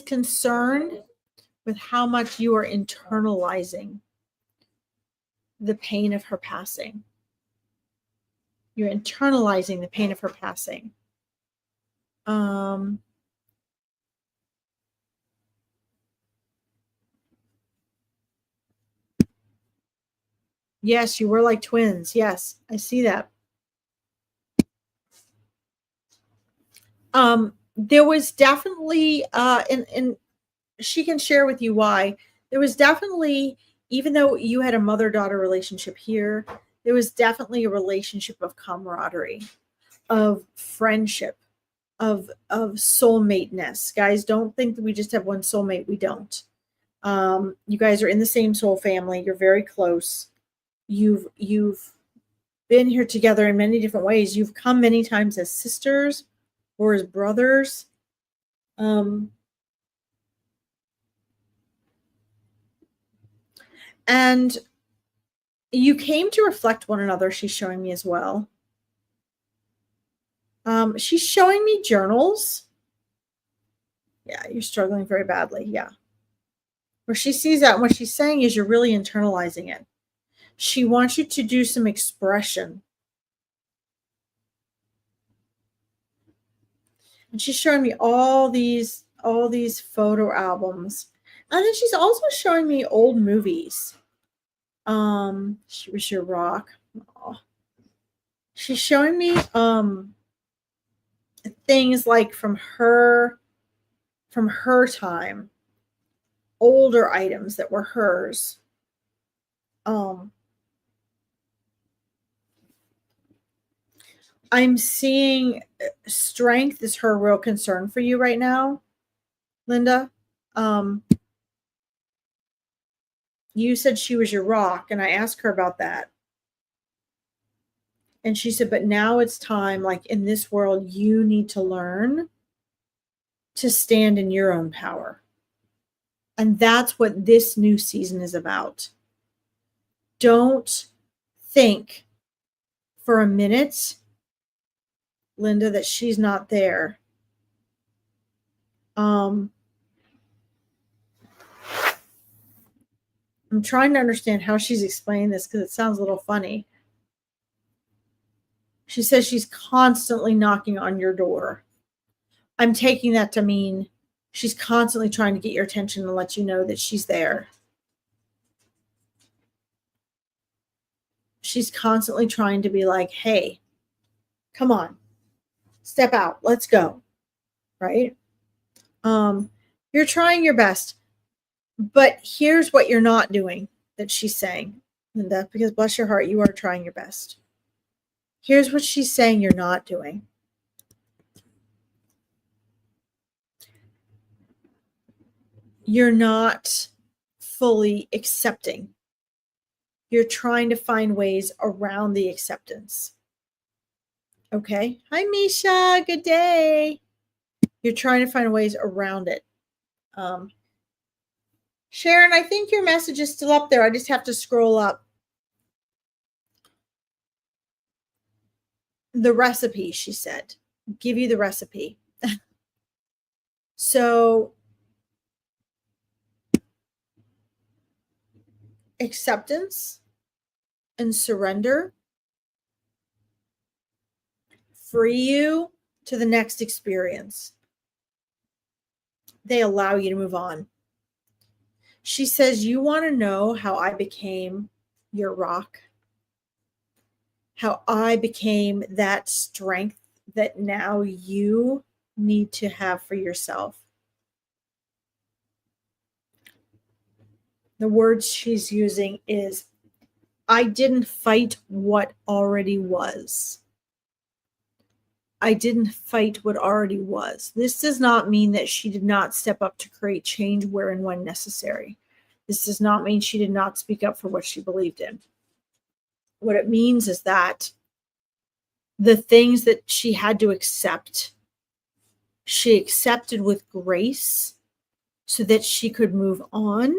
S1: concerned with how much you are internalizing the pain of her passing. You're internalizing the pain of her passing. Yes, you were like twins. Yes, I see that. There was definitely, and she can share with you why. There was definitely, even though you had a mother-daughter relationship here, there was definitely a relationship of camaraderie, of friendship, of soulmate-ness. Guys, don't think that we just have one soulmate. We don't. You guys are in the same soul family. You're very close. You've been here together in many different ways. You've come many times as sisters or as brothers. And you came to reflect one another, she's showing me as well. She's showing me journals. Yeah, you're struggling very badly. Yeah. Where she sees that, and what she's saying is you're really internalizing it. She wants you to do some expression. And she's showing me all these photo albums. And then she's also showing me old movies. She was your rock. Aww. She's showing me things like from her time, older items that were hers. I'm seeing strength is her real concern for you right now, Linda. You said she was your rock, and I asked her about that. And she said, but now it's time, like in this world, you need to learn to stand in your own power. And that's what this new season is about. Don't think for a minute, Linda, that she's not there. I'm trying to understand how she's explaining this because it sounds a little funny. She says she's constantly knocking on your door. I'm taking that to mean she's constantly trying to get your attention and let you know that she's there. She's constantly trying to be like, hey, come on, step out, let's go. Right? You're trying your best, but here's what you're not doing that she's saying, Linda, because bless your heart, you are trying your best. Here's what she's saying you're not doing. You're not fully accepting. You're trying to find ways around the acceptance. Okay. Hi, Misha. Good day. You're trying to find ways around it. Sharon, I think your message is still up there. I just have to scroll up. The recipe, she said. Give you the recipe. So, acceptance and surrender free you to the next experience. They allow you to move on. She says, you want to know how I became your rock? How I became that strength that now you need to have for yourself. The words she's using is, I didn't fight what already was. I didn't fight what already was. This does not mean that she did not step up to create change where and when necessary. This does not mean she did not speak up for what she believed in. What it means is that the things that she had to accept, she accepted with grace so that she could move on,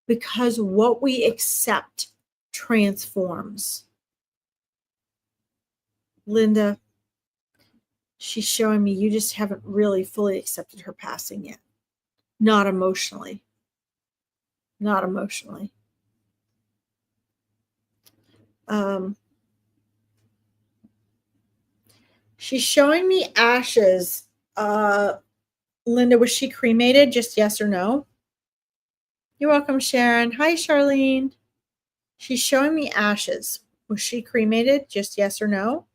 S1: because what we accept transforms. Linda, she's showing me you just haven't really fully accepted her passing yet. Not emotionally. Not emotionally. She's showing me ashes. Linda, was she cremated? Just yes or no? You're welcome, Sharon. Hi, Charlene. She's showing me ashes. Was she cremated? Just yes or no?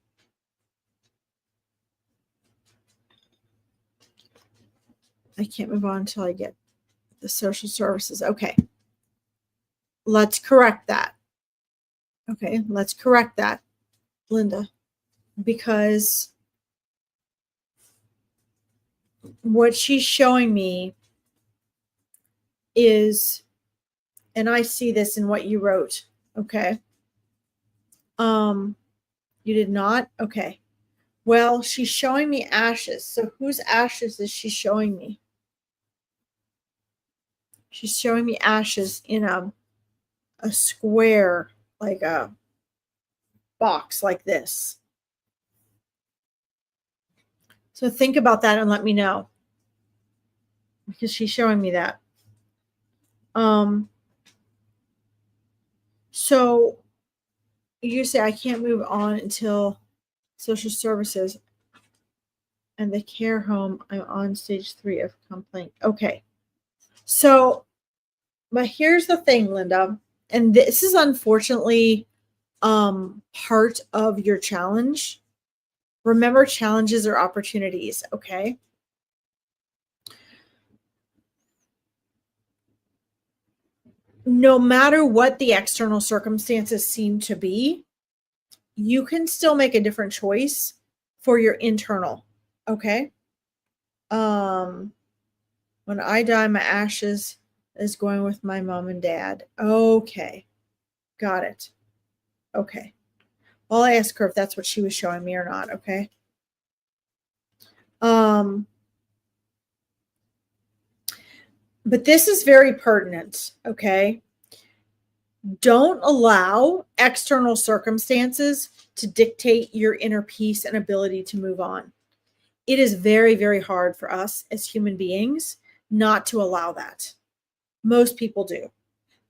S1: I can't move on until I get the social services. Okay. Let's correct that. Okay, let's correct that, Linda, because what she's showing me is, and I see this in what you wrote, okay? You did not? Okay. Well, she's showing me ashes. So whose ashes is she showing me? She's showing me ashes in a square, like a box like this. So think about that and let me know, because she's showing me that. So you say, I can't move on until social services and the care home. I'm on stage 3 of complaint. Okay. So, but here's the thing, Linda, and this is unfortunately part of your challenge. Remember, challenges are opportunities, okay? No matter what the external circumstances seem to be, you can still make a different choice for your internal, okay? When I die, my ashes is going with my mom and dad. Okay. Got it. Okay. Well, I asked her if that's what she was showing me or not, okay? But this is very pertinent, okay? Don't allow external circumstances to dictate your inner peace and ability to move on. It is very, very hard for us as human beings not to allow that. Most people do.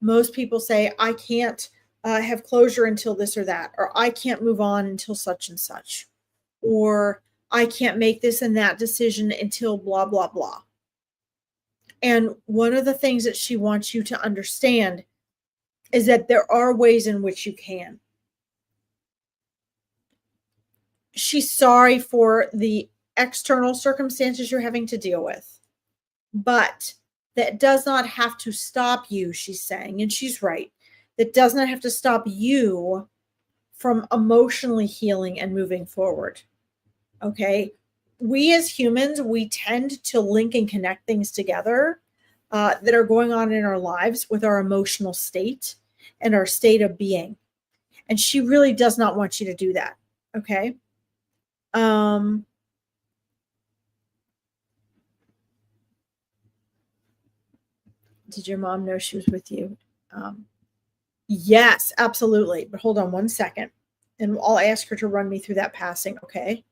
S1: Most people say, I can't I have closure until this or that, or I can't move on until such and such, or I can't make this and that decision until blah, blah, blah. And one of the things that she wants you to understand is that there are ways in which you can. She's sorry for the external circumstances you're having to deal with, but that does not have to stop you, she's saying, and she's right. That does not have to stop you from emotionally healing and moving forward. Okay. We as humans, we tend to link and connect things together that are going on in our lives with our emotional state and our state of being. And she really does not want you to do that. Okay. Did your mom know she was with you? Yes, absolutely. But hold on one second. And I'll ask her to run me through that passing. Okay.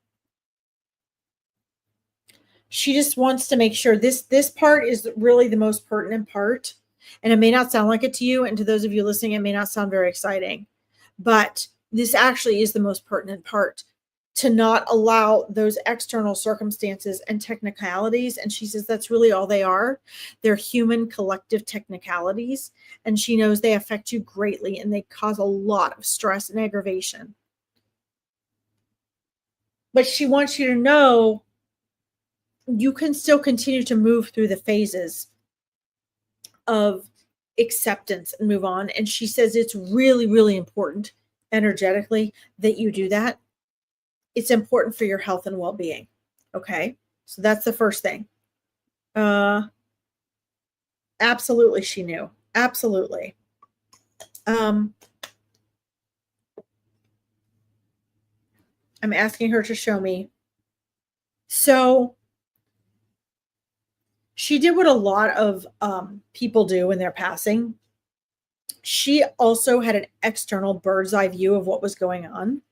S1: She just wants to make sure this part is really the most pertinent part. And it may not sound like it to you, and to those of you listening, it may not sound very exciting, but this actually is the most pertinent part, to not allow those external circumstances and technicalities. And she says that's really all they are. They're human collective technicalities. And she knows they affect you greatly and they cause a lot of stress and aggravation. But she wants you to know you can still continue to move through the phases of acceptance and move on. And she says it's really, really important energetically that you do that. It's important for your health and well-being. Okay. So that's the first thing. Absolutely. She knew. Absolutely. I'm asking her to show me. So she did what a lot of people do when they're passing. She also had an external bird's eye view of what was going on.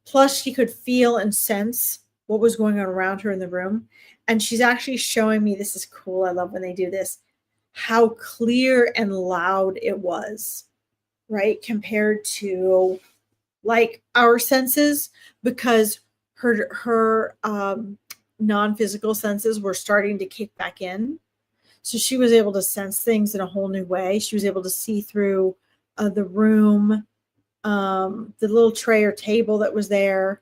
S1: Plus, she could feel and sense what was going on around her in the room. And she's actually showing me, this is cool. I love when they do this, how clear and loud it was, right? Compared to like our senses, because her non-physical senses were starting to kick back in. So she was able to sense things in a whole new way. She was able to see through the room, the little tray or table that was there,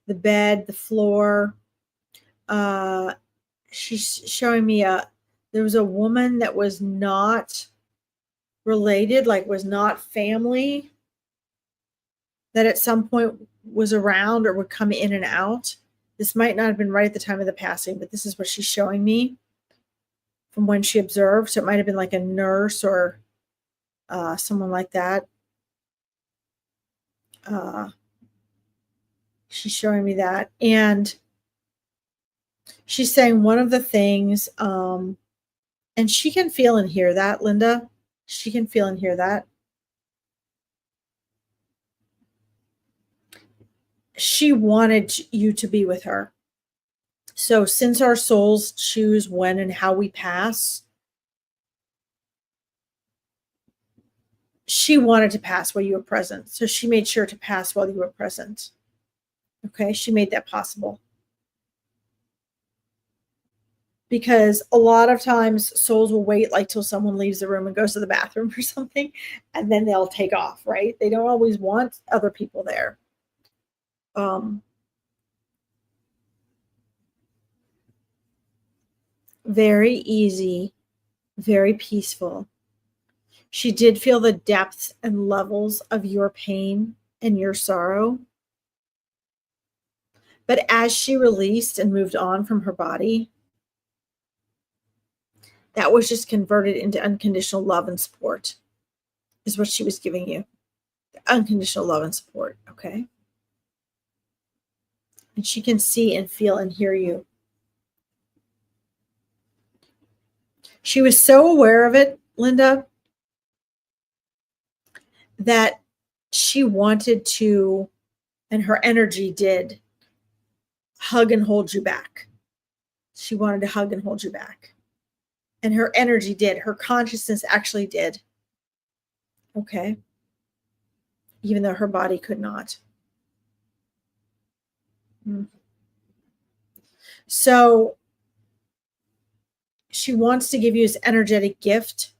S1: the bed, the floor. She's showing me there was a woman that was not related, like was not family, that at some point was around or would come in and out. This might not have been right at the time of the passing, but this is what she's showing me from when she observed. So it might have been like a nurse or someone like that. She's showing me that. And she's saying one of the things, and she can feel and hear that, Linda. She can feel and hear that. She wanted you to be with her. So since our souls choose when and how we pass, she wanted to pass while you were present. So she made sure to pass while you were present. Okay, she made that possible. Because a lot of times souls will wait like till someone leaves the room and goes to the bathroom or something, and then they'll take off, right? They don't always want other people there. Very easy, very peaceful. She did feel the depths and levels of your pain and your sorrow. But as she released and moved on from her body, that was just converted into unconditional love and support, is what she was giving you. Unconditional love and support, okay? And she can see and feel and hear you. She was so aware of it, Linda, that she wanted to, and her energy did, hug and hold you back. She wanted to hug and hold you back. And her energy did. Her consciousness actually did. Okay. Even though her body could not. Mm. So she wants to give you this energetic gift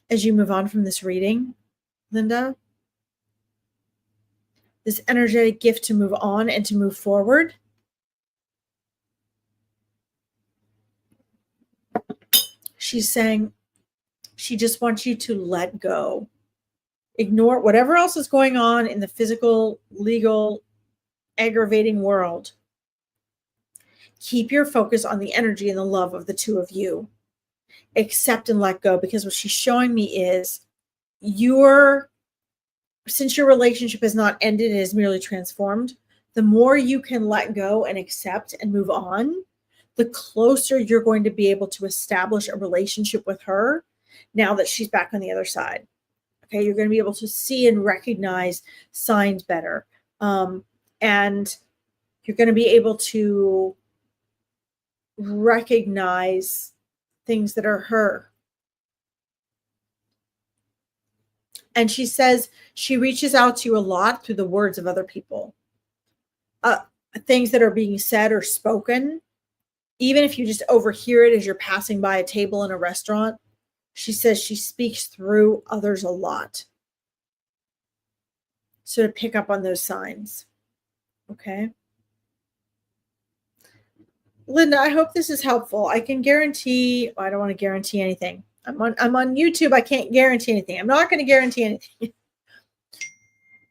S1: as you move on from this reading, Linda. This energetic gift to move on and to move forward. She's saying she just wants you to let go. Ignore whatever else is going on in the physical, legal, aggravating world. Keep your focus on the energy and the love of the two of you. Accept and let go, because what she's showing me is since your relationship has not ended, it is merely transformed, the more you can let go and accept and move on, the closer you're going to be able to establish a relationship with her now that she's back on the other side. Okay, you're going to be able to see and recognize signs better. And you're going to be able to recognize things that are her. And she says she reaches out to you a lot through the words of other people. Things that are being said or spoken, even if you just overhear it as you're passing by a table in a restaurant. She says she speaks through others a lot. So to pick up on those signs. Okay. Linda, I hope this is helpful. I can guarantee, I don't want to guarantee anything. I'm on YouTube. I can't guarantee anything. I'm not going to guarantee anything.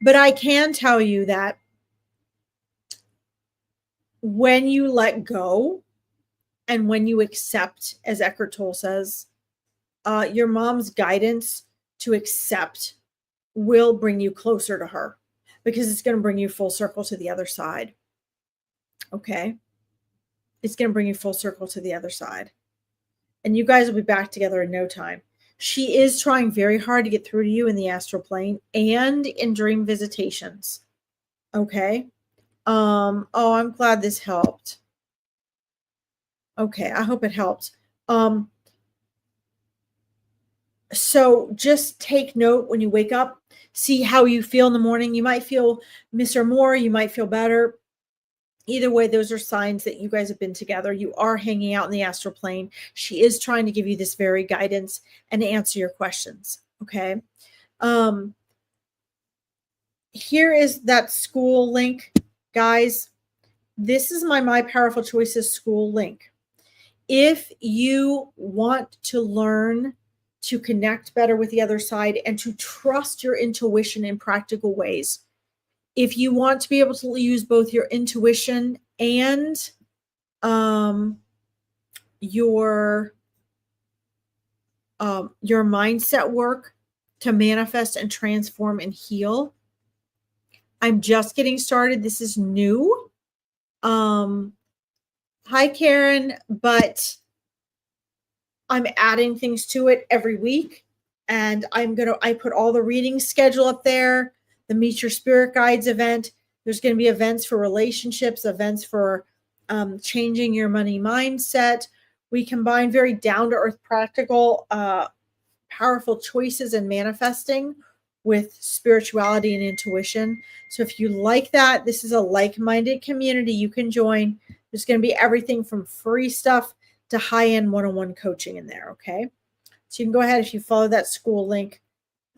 S1: But I can tell you that when you let go and when you accept, as Eckhart Tolle says, your mom's guidance to accept will bring you closer to her, because it's going to bring you full circle to the other side. Okay. It's going to bring you full circle to the other side. And you guys will be back together in no time. She is trying very hard to get through to you in the astral plane and in dream visitations. Okay. Oh, I'm glad this helped. Okay, I hope it helped. So just take note when you wake up, see how you feel in the morning. You might feel miss her more, you might feel better. Either way, those are signs that you guys have been together. You are hanging out in the astral plane. She is trying to give you this very guidance and answer your questions. Okay. Here is that school link, guys. This is my Powerful Choices school link. If you want to learn to connect better with the other side and to trust your intuition in practical ways, if you want to be able to use both your intuition and your mindset work to manifest and transform and heal, I'm just getting started. This is new. Hi, Karen, but I'm adding things to it every week. And I put all the reading schedule up there, the Meet Your Spirit Guides event. There's going to be events for relationships, events for changing your money mindset. We combine very down-to-earth, practical, powerful choices and manifesting with spirituality and intuition. So if you like that, this is a like-minded community you can join. There's going to be everything from free stuff to high-end one-on-one coaching in there, okay? So you can go ahead, if you follow that school link,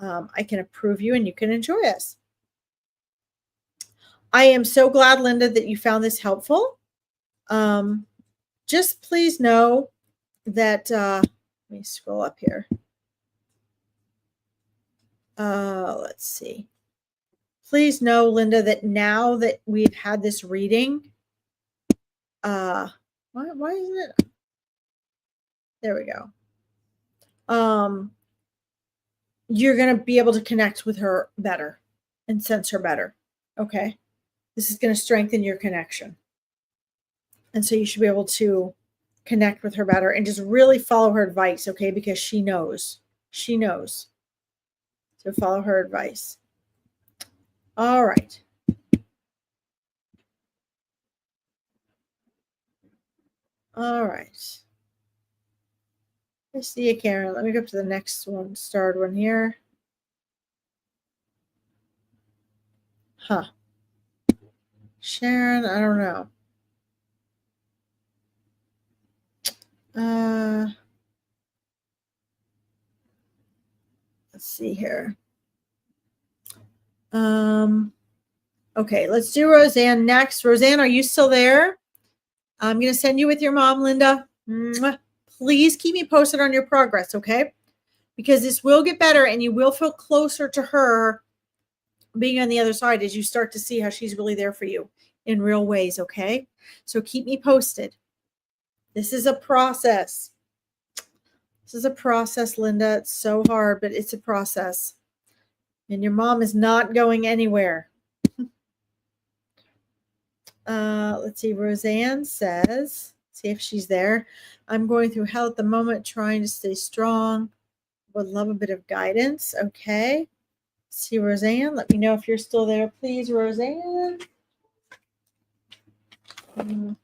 S1: I can approve you and you can enjoy us. I am so glad, Linda, that you found this helpful. Just please know that, let me scroll up here. Let's see. Please know, Linda, that now that we've had this reading, why isn't it? There we go. You're going to be able to connect with her better and sense her better. Okay. This is going to strengthen your connection. And so you should be able to connect with her better and just really follow her advice. Okay. Because she knows. She knows. So follow her advice. All right. All right. I see you, Karen. Let me go up to the next one, starred one here. Huh. Sharon, I don't know. Let's see here. Okay, let's do Roseanne next. Roseanne, are you still there? I'm going to send you with your mom, Linda. Mwah. Please keep me posted on your progress, okay? Because this will get better and you will feel closer to her being on the other side as you start to see how she's really there for you in real ways, okay? So keep me posted. This is a process. This is a process, Linda. It's so hard, but it's a process. And your mom is not going anywhere. Let's see. Roseanne says, see if she's there. I'm going through hell at the moment, trying to stay strong. Would love a bit of guidance. Okay. See Roseanne. Let me know if you're still there, please, Roseanne. Let's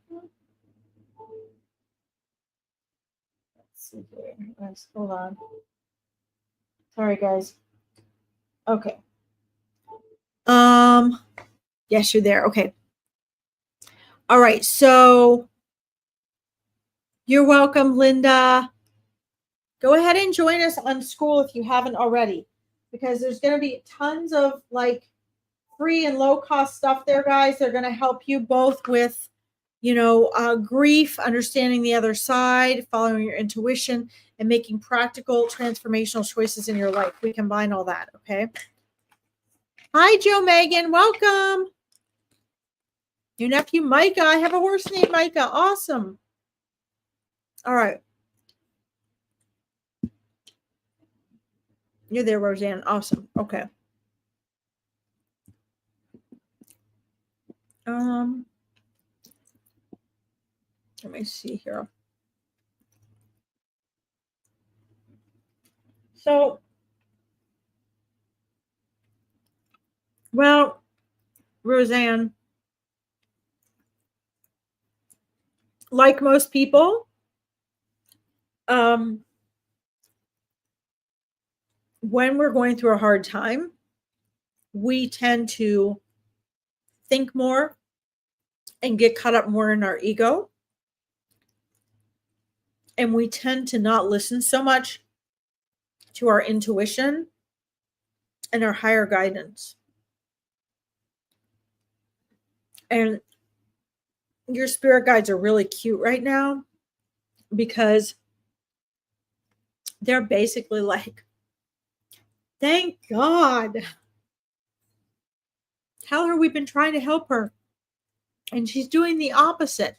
S1: see here. Hold on. Sorry, guys. Okay. Yes, you're there. Okay. All right. So you're welcome, Linda. Go ahead and join us on school if you haven't already, because there's going to be tons of like free and low cost stuff there, guys. They're going to help you both with, grief, understanding the other side, following your intuition, and making practical transformational choices in your life. We combine all that. Okay. Hi, Joe Megan. Welcome. Your nephew, Micah. I have a horse named Micah. Awesome. All right. You're there, Roseanne. Awesome. Okay. Let me see here. So, well, Roseanne, like most people, when we're going through a hard time, we tend to think more and get caught up more in our ego. And we tend to not listen so much to our intuition and our higher guidance. And your spirit guides are really cute right now because they're basically like, thank God. Tell her we've been trying to help her. And she's doing the opposite.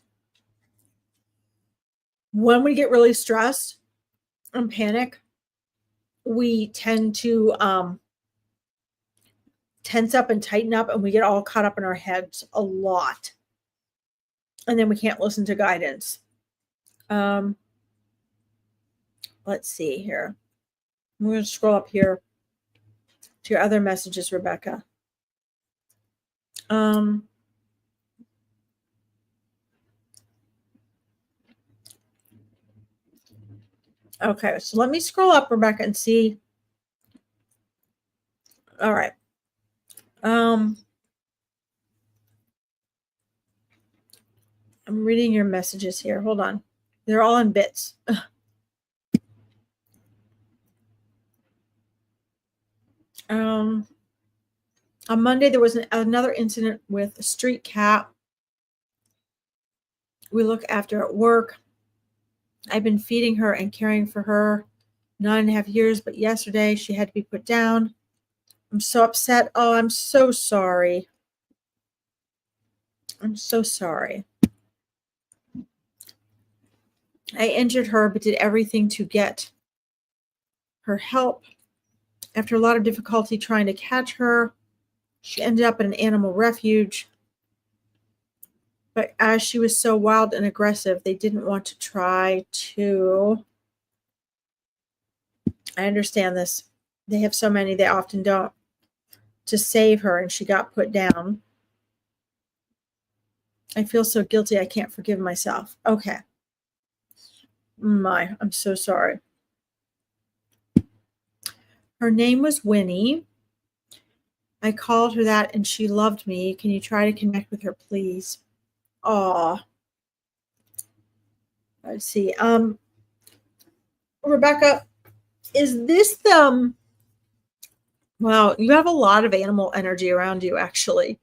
S1: When we get really stressed and panic, we tend to tense up and tighten up, and we get all caught up in our heads a lot. And then we can't listen to guidance. Let's see here. I'm going to scroll up here to your other messages, Rebecca. Okay, so let me scroll up, Rebecca, and see. All right. I'm reading your messages here. Hold on. They're all in bits. On Monday, there was another incident with a street cat we look after at work. I've been feeding her and caring for her 9.5 years, but yesterday she had to be put down. I'm so upset. Oh, I'm so sorry. I'm so sorry. I injured her, but did everything to get her help. After a lot of difficulty trying to catch her, she ended up in an animal refuge. But as she was so wild and aggressive, they didn't want to try to. I understand this. They have so many, they often don't. To save her, and she got put down. I feel so guilty, I can't forgive myself. Okay. I'm so sorry. Her name was Winnie. I called her that and she loved me. Can you try to connect with her, please? Aw. Let's see. Rebecca, is this the wow, you have a lot of animal energy around you, actually.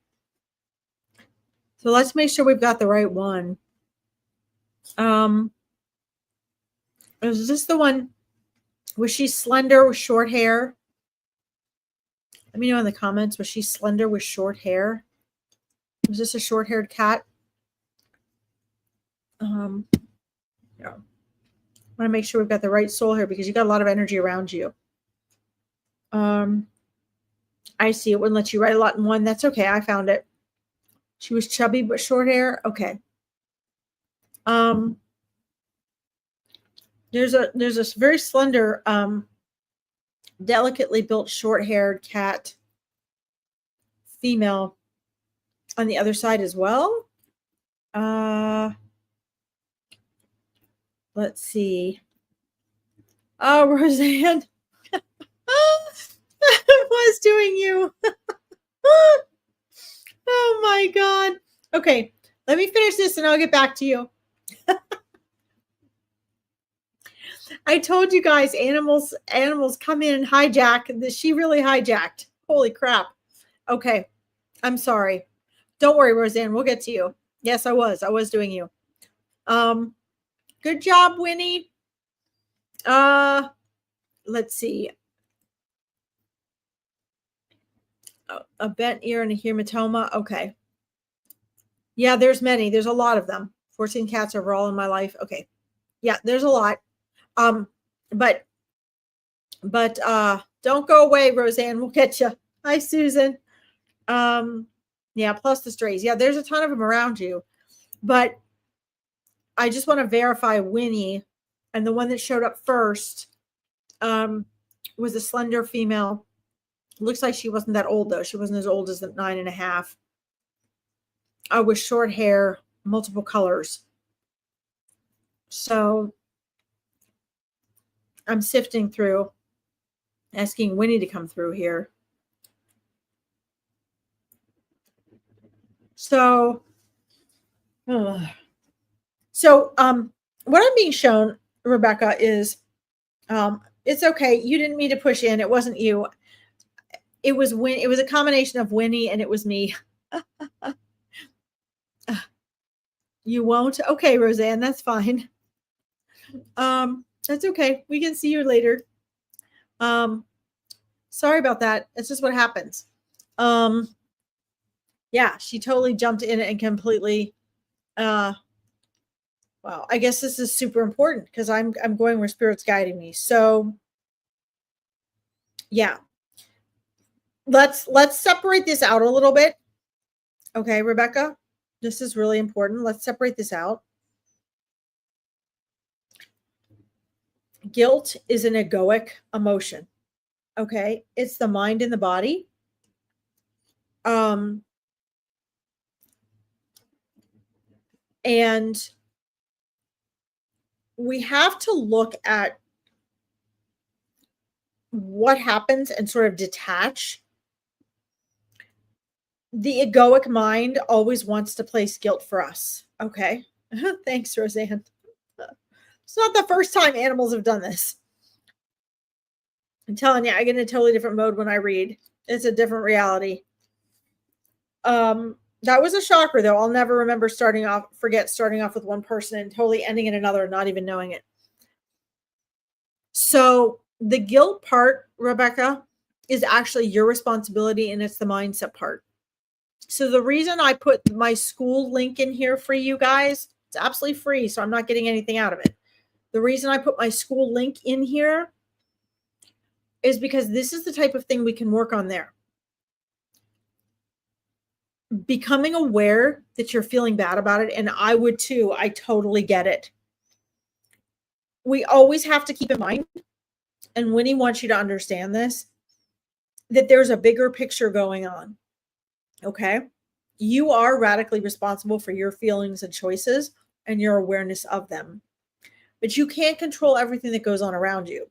S1: So let's make sure we've got the right one. Is this the one? Was she slender with short hair? Let me know in the comments. Was she slender with short hair? Was this a short-haired cat? Yeah. I want to make sure we've got the right soul here because you got a lot of energy around you. I see it wouldn't let you write a lot in one. That's okay. I found it. She was chubby but short hair. Okay. There's a very slender, delicately built, short-haired cat female on the other side as well. Let's see. Oh, Roseanne. I was doing you. Oh my God. Okay, let me finish this and I'll get back to you. I told you guys, animals come in and hijack. She really hijacked. Holy crap. Okay, I'm sorry. Don't worry, Roseanne. We'll get to you. Yes, I was doing you. Good job, Winnie. Let's see. A bent ear and a hematoma. Okay. Yeah, there's many. There's a lot of them. 14 cats overall in my life. Okay. Yeah, there's a lot. But don't go away, Roseanne. We'll get you. Hi, Susan. Yeah, plus the strays. Yeah, there's a ton of them around you. But I just want to verify Winnie, and the one that showed up first was a slender female. Looks like she wasn't that old, though. She wasn't as old as the 9.5. With short hair, multiple colors. So I'm sifting through, asking Winnie to come through here. So, what I'm being shown, Rebecca, is it's okay. You didn't mean to push in. It wasn't you. It was a combination of Winnie and it was me. You won't? Okay, Roseanne, that's fine. That's okay. We can see you later. Sorry about that. It's just what happens. Yeah, she totally jumped in and completely wow, I guess this is super important because I'm going where spirit's guiding me. So yeah. Let's separate this out a little bit. Okay, Rebecca, this is really important. Let's separate this out. Guilt is an egoic emotion. Okay, it's the mind and the body. And we have to look at what happens and sort of detach. The egoic mind always wants to place guilt for us. Okay. Thanks, Roseanne. It's not the first time animals have done this. I'm telling you, I get in a totally different mode when I read. It's a different reality. That was a shocker, though. I'll never forget starting off with one person and totally ending in another and not even knowing it. So the guilt part, Rebecca, is actually your responsibility, and it's the mindset part. So the reason I put my school link in here for you guys, it's absolutely free, so I'm not getting anything out of it. The reason I put my school link in here is because this is the type of thing we can work on there. Becoming aware that you're feeling bad about it, and I would too. I totally get it. We always have to keep in mind, and Winnie wants you to understand this, that there's a bigger picture going on. Okay? You are radically responsible for your feelings and choices and your awareness of them. But you can't control everything that goes on around you.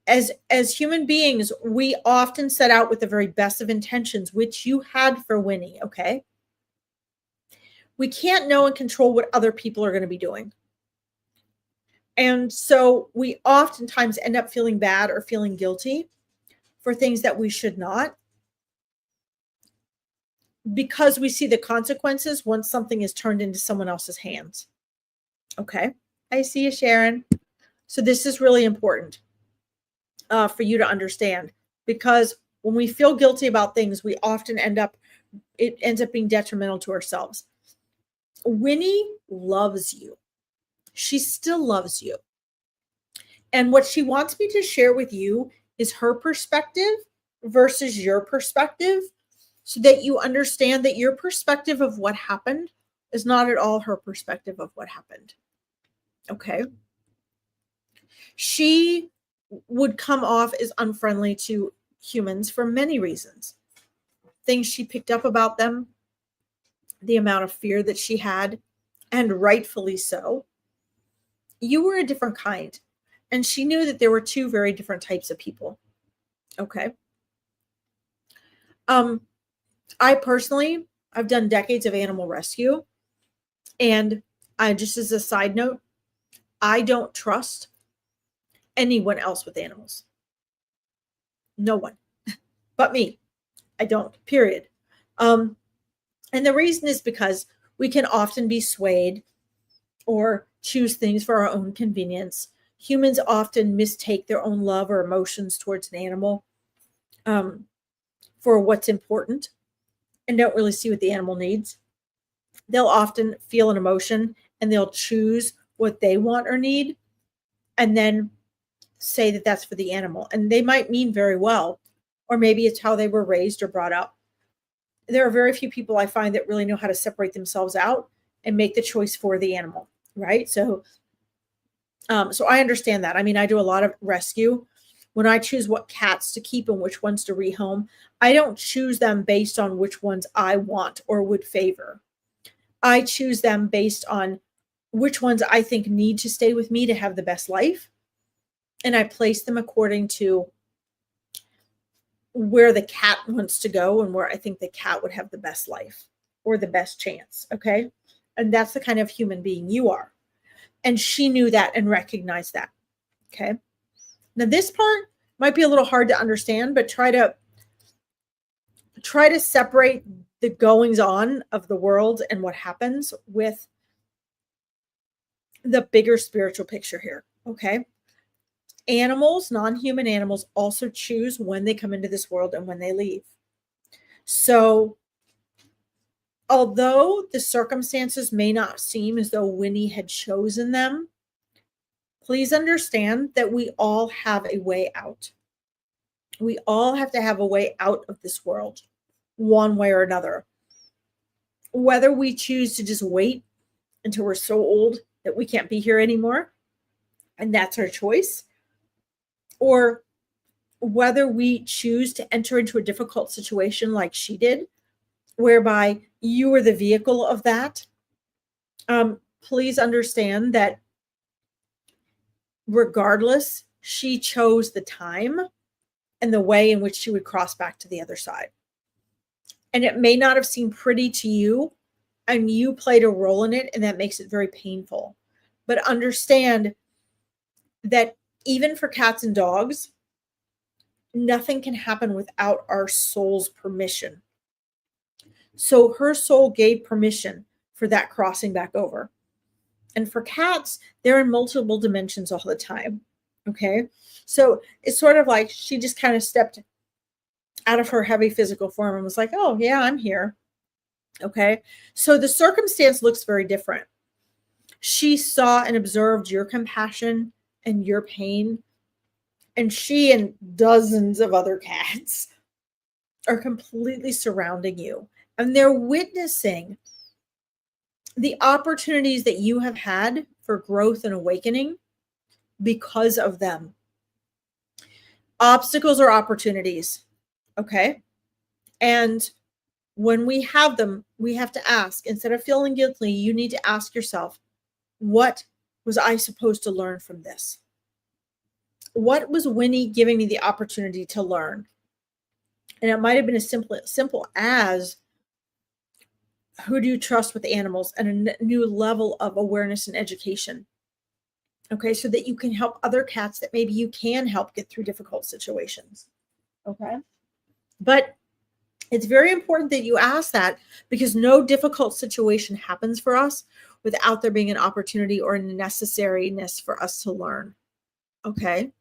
S1: As human beings, we often set out with the very best of intentions, which you had for Winnie, okay? We can't know and control what other people are going to be doing. And so we oftentimes end up feeling bad or feeling guilty for things that we should not, because we see the consequences once something is turned into someone else's hands. Okay. I see you, Sharon. So this is really important for you to understand, because when we feel guilty about things, we often it ends up being detrimental to ourselves. Winnie loves you. She still loves you. And what she wants me to share with you is her perspective versus your perspective, so that you understand that your perspective of what happened is not at all her perspective of what happened. Okay. She would come off as unfriendly to humans for many reasons. Things she picked up about them, the amount of fear that she had, and rightfully so. You were a different kind, and she knew that there were two very different types of people. Okay. I personally, I've done decades of animal rescue, and just as a side note, I don't trust anyone else with animals. No one but me. I don't, period. And the reason is because we can often be swayed or choose things for our own convenience. Humans often mistake their own love or emotions towards an animal for what's important, and don't really see what the animal needs. They'll often feel an emotion and they'll choose what they want or need, and then say that that's for the animal. And they might mean very well, or maybe it's how they were raised or brought up. There are very few people I find that really know how to separate themselves out and make the choice for the animal, right? So I understand that. I mean, I do a lot of rescue. When I choose what cats to keep and which ones to rehome, I don't choose them based on which ones I want or would favor. I choose them based on which ones I think need to stay with me to have the best life. And I place them according to where the cat wants to go and where I think the cat would have the best life or the best chance. Okay. And that's the kind of human being you are. And she knew that and recognized that. Okay. Now this part might be a little hard to understand, but try to separate the goings on of the world and what happens with the bigger spiritual picture here. Okay. Animals, non-human animals, also choose when they come into this world and when they leave. So although the circumstances may not seem as though Winnie had chosen them, please understand that we all have a way out. We all have to have a way out of this world, one way or another. Whether we choose to just wait until we're so old that we can't be here anymore, and that's our choice, or whether we choose to enter into a difficult situation like she did, whereby you were the vehicle of that. Please understand that regardless, she chose the time and the way in which she would cross back to the other side. And it may not have seemed pretty to you, and you played a role in it, and that makes it very painful. But understand that even for cats and dogs, nothing can happen without our soul's permission. So her soul gave permission for that crossing back over. And for cats, they're in multiple dimensions all the time. Okay. So it's sort of like she just kind of stepped out of her heavy physical form and was like, oh, yeah, I'm here. Okay. So the circumstance looks very different. She saw and observed your compassion and your pain, and she and dozens of other cats are completely surrounding you, and they're witnessing the opportunities that you have had for growth and awakening because of them. Obstacles are opportunities. Okay. And when we have them, we have to ask, instead of feeling guilty, you need to ask yourself, what was I supposed to learn from this? What was Winnie giving me the opportunity to learn? And it might have been as simple as, who do you trust with animals, and a new level of awareness and education. Okay, so that you can help other cats that maybe you can help get through difficult situations. Okay, but it's very important that you ask that, because no difficult situation happens for us without there being an opportunity or a necessariness for us to learn. Okay,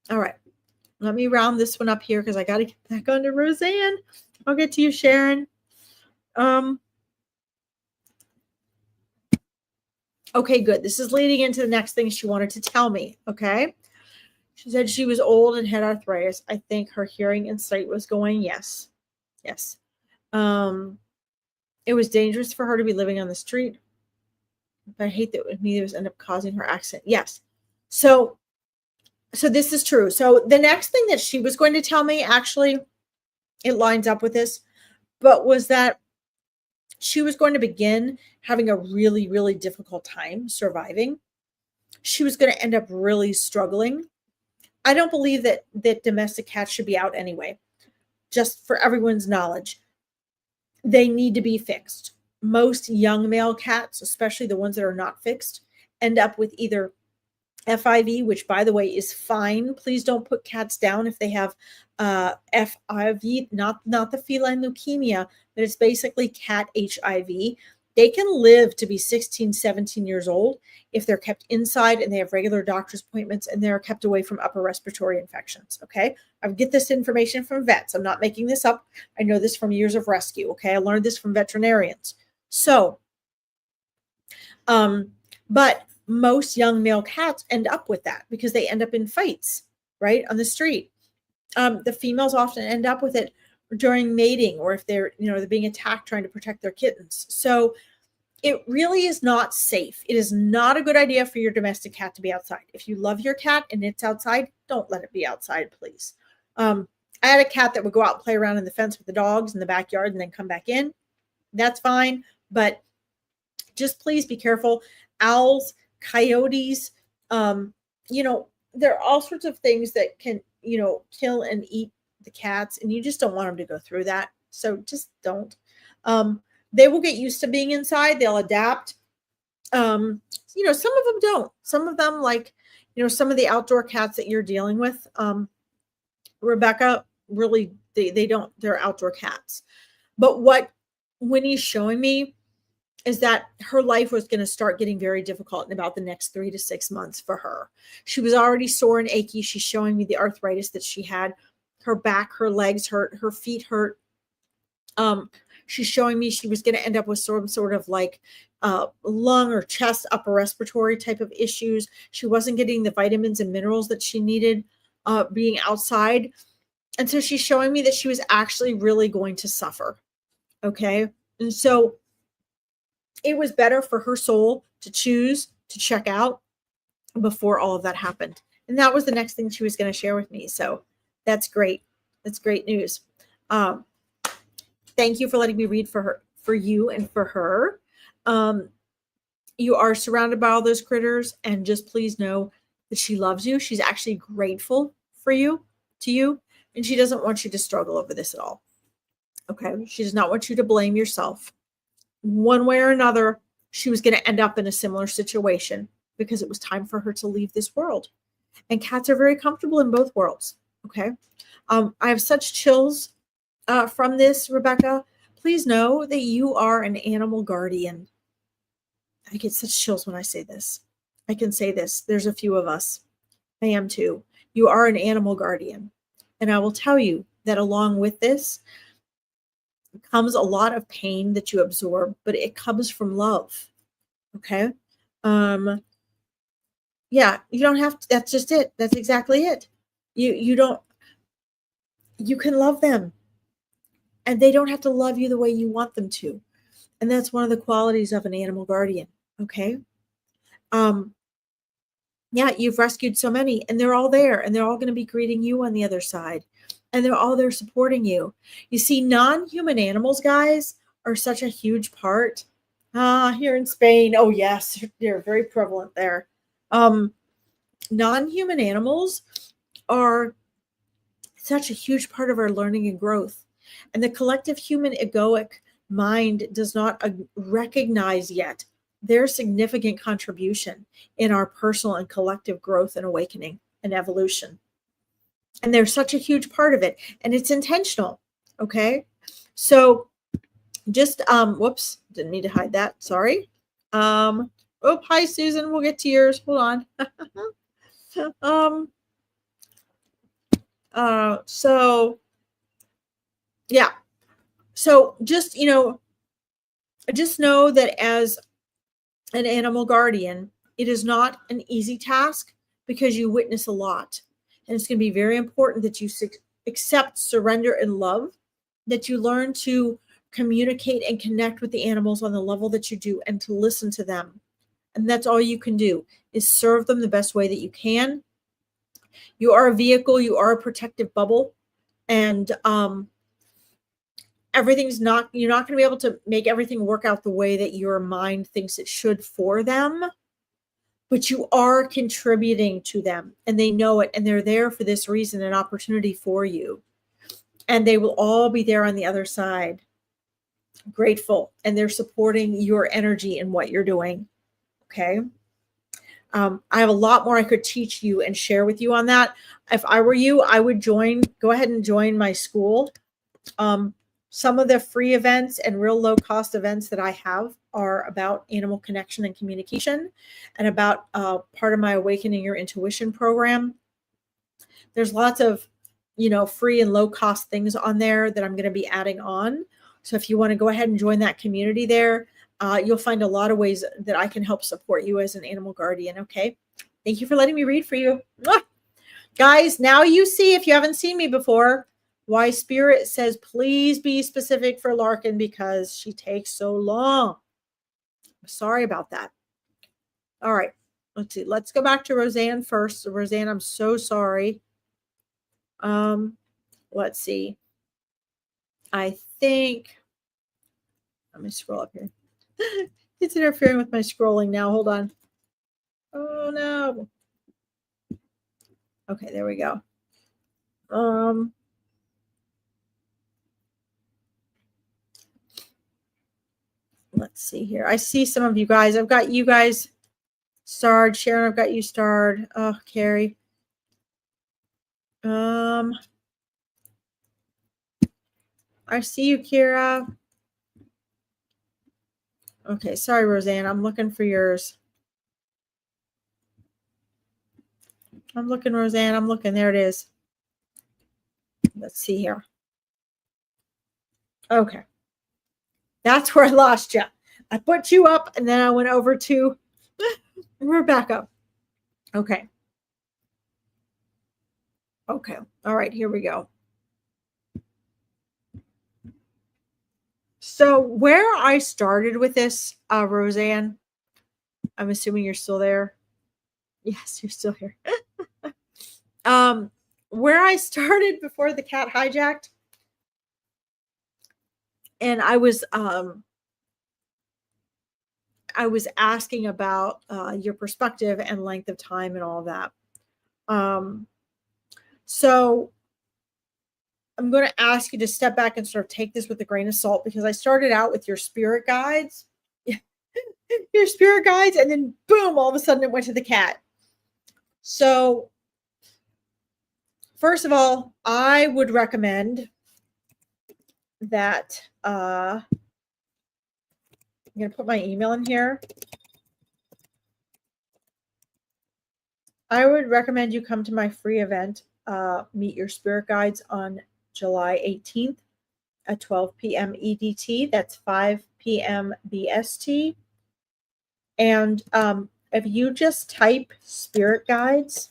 S1: all right. Let me round this one up here because I got to get back on to Roseanne. I'll get to you, Sharon. Okay, good. This is leading into the next thing she wanted to tell me. Okay. She said she was old and had arthritis. I think her hearing and sight was going. Yes. Yes. It was dangerous for her to be living on the street. But I hate that with me, this ended up causing her accident. Yes. So this is true. So the next thing that she was going to tell me, actually, it lines up with this, but was that she was going to begin having a really, really difficult time surviving. She was going to end up really struggling. I don't believe that domestic cats should be out anyway. Just for everyone's knowledge, they need to be fixed. Most young male cats, especially the ones that are not fixed, end up with either FIV, which by the way is fine. Please don't put cats down if they have FIV, not the feline leukemia, but it's basically cat HIV. They can live to be 16, 17 years old if they're kept inside and they have regular doctor's appointments and they're kept away from upper respiratory infections. Okay. I get this information from vets. I'm not making this up. I know this from years of rescue. Okay. I learned this from veterinarians. So, but most young male cats end up with that because they end up in fights, right, on the street. The females often end up with it during mating, or if they're being attacked trying to protect their kittens. So it really is not safe. It is not a good idea for your domestic cat to be outside. If you love your cat and it's outside, don't let it be outside, please. I had a cat that would go out and play around in the fence with the dogs in the backyard and then come back in. That's fine, but just please be careful. Owls, coyotes, there are all sorts of things that can, kill and eat the cats, and you just don't want them to go through that. So just don't. They will get used to being inside. They'll adapt. Some of them don't. Some of them, like, some of the outdoor cats that you're dealing with, Rebecca, really, they don't, they're outdoor cats. But what Winnie's showing me is that her life was going to start getting very difficult in about the next 3 to 6 months for her. She was already sore and achy. She's showing me the arthritis that she had. Her back, her legs hurt, her feet hurt. She's showing me she was going to end up with some sort of like lung or chest, upper respiratory type of issues. She wasn't getting the vitamins and minerals that she needed being outside. And so she's showing me that she was actually really going to suffer. Okay. And so it was better for her soul to choose to check out before all of that happened. And that was the next thing she was going to share with me. So that's great. That's great news. Thank you for letting me read for you and for her. You are surrounded by all those critters, and just please know that she loves you. She's actually grateful to you, and she doesn't want you to struggle over this at all. Okay. She does not want you to blame yourself. One way or another, she was going to end up in a similar situation because it was time for her to leave this world. And cats are very comfortable in both worlds. Okay. I have such chills from this, Rebecca. Please know that you are an animal guardian. I get such chills when I say this. I can say this. There's a few of us. I am too. You are an animal guardian. And I will tell you that along with this comes a lot of pain that you absorb, but it comes from love. Okay. Yeah, you don't have to, that's just it. That's exactly it. You can love them, and they don't have to love you the way you want them to. And that's one of the qualities of an animal guardian. Okay. Yeah, you've rescued so many, and they're all there, and they're all going to be greeting you on the other side, and they're all there supporting you. You see, non-human animals, guys, are such a huge part. Here in Spain, oh yes, they're very prevalent there. Non-human animals are such a huge part of our learning and growth. And the collective human egoic mind does not recognize yet their significant contribution in our personal and collective growth and awakening and evolution. And they're such a huge part of it. And it's intentional. Okay. So just whoops, didn't mean to hide that. Sorry. Oh, hi Susan. We'll get to yours. Hold on. So yeah. So just, just know that as an animal guardian, it is not an easy task because you witness a lot. And it's going to be very important that you accept, surrender, and love, that you learn to communicate and connect with the animals on the level that you do and to listen to them. And that's all you can do, is serve them the best way that you can. You are a vehicle, you are a protective bubble, and everything's not, you're not going to be able to make everything work out the way that your mind thinks it should for them, but you are contributing to them, and they know it, and they're there for this reason, an opportunity for you. And they will all be there on the other side, grateful, and they're supporting your energy and what you're doing. Okay. I have a lot more I could teach you and share with you on that. If I were you, I would go ahead and join my school. Some of the free events and real low cost events that I have are about animal connection and communication, and about part of my Awakening Your Intuition program. There's lots of, free and low cost things on there that I'm going to be adding on. So if you want to go ahead and join that community there, you'll find a lot of ways that I can help support you as an animal guardian. Okay. Thank you for letting me read for you. Mwah! Guys, now you see, if you haven't seen me before, why Spirit says, please be specific for Larkin, because she takes so long. I'm sorry about that. All right. Let's see. Let's go back to Roseanne first. So Roseanne, I'm so sorry. Let's see. I think, let me scroll up here. It's interfering with my scrolling now. Hold on. Oh no. Okay, there we go. Let's see here. I see some of you guys. I've got you guys starred. Sharon, I've got you starred. Oh, Carrie. I see you, Kira. Okay, sorry, Roseanne. I'm looking for yours. I'm looking, Roseanne. I'm looking. There it is. Let's see here. Okay. That's where I lost you. I put you up, and then I went over to Rebecca. Okay. Okay. All right. Here we go. So where I started with this, Roseanne, I'm assuming you're still there. Yes, you're still here. Where I started before the cat hijacked, and I was asking about your perspective and length of time and all that. So I'm going to ask you to step back and sort of take this with a grain of salt, because I started out with your spirit guides, and then boom, all of a sudden it went to the cat. So first of all, I would recommend that I'm going to put my email in here. I would recommend you come to my free event, Meet Your Spirit Guides, on July 18th at 12 p.m. EDT. That's 5 p.m. BST. And if you just type Spirit Guides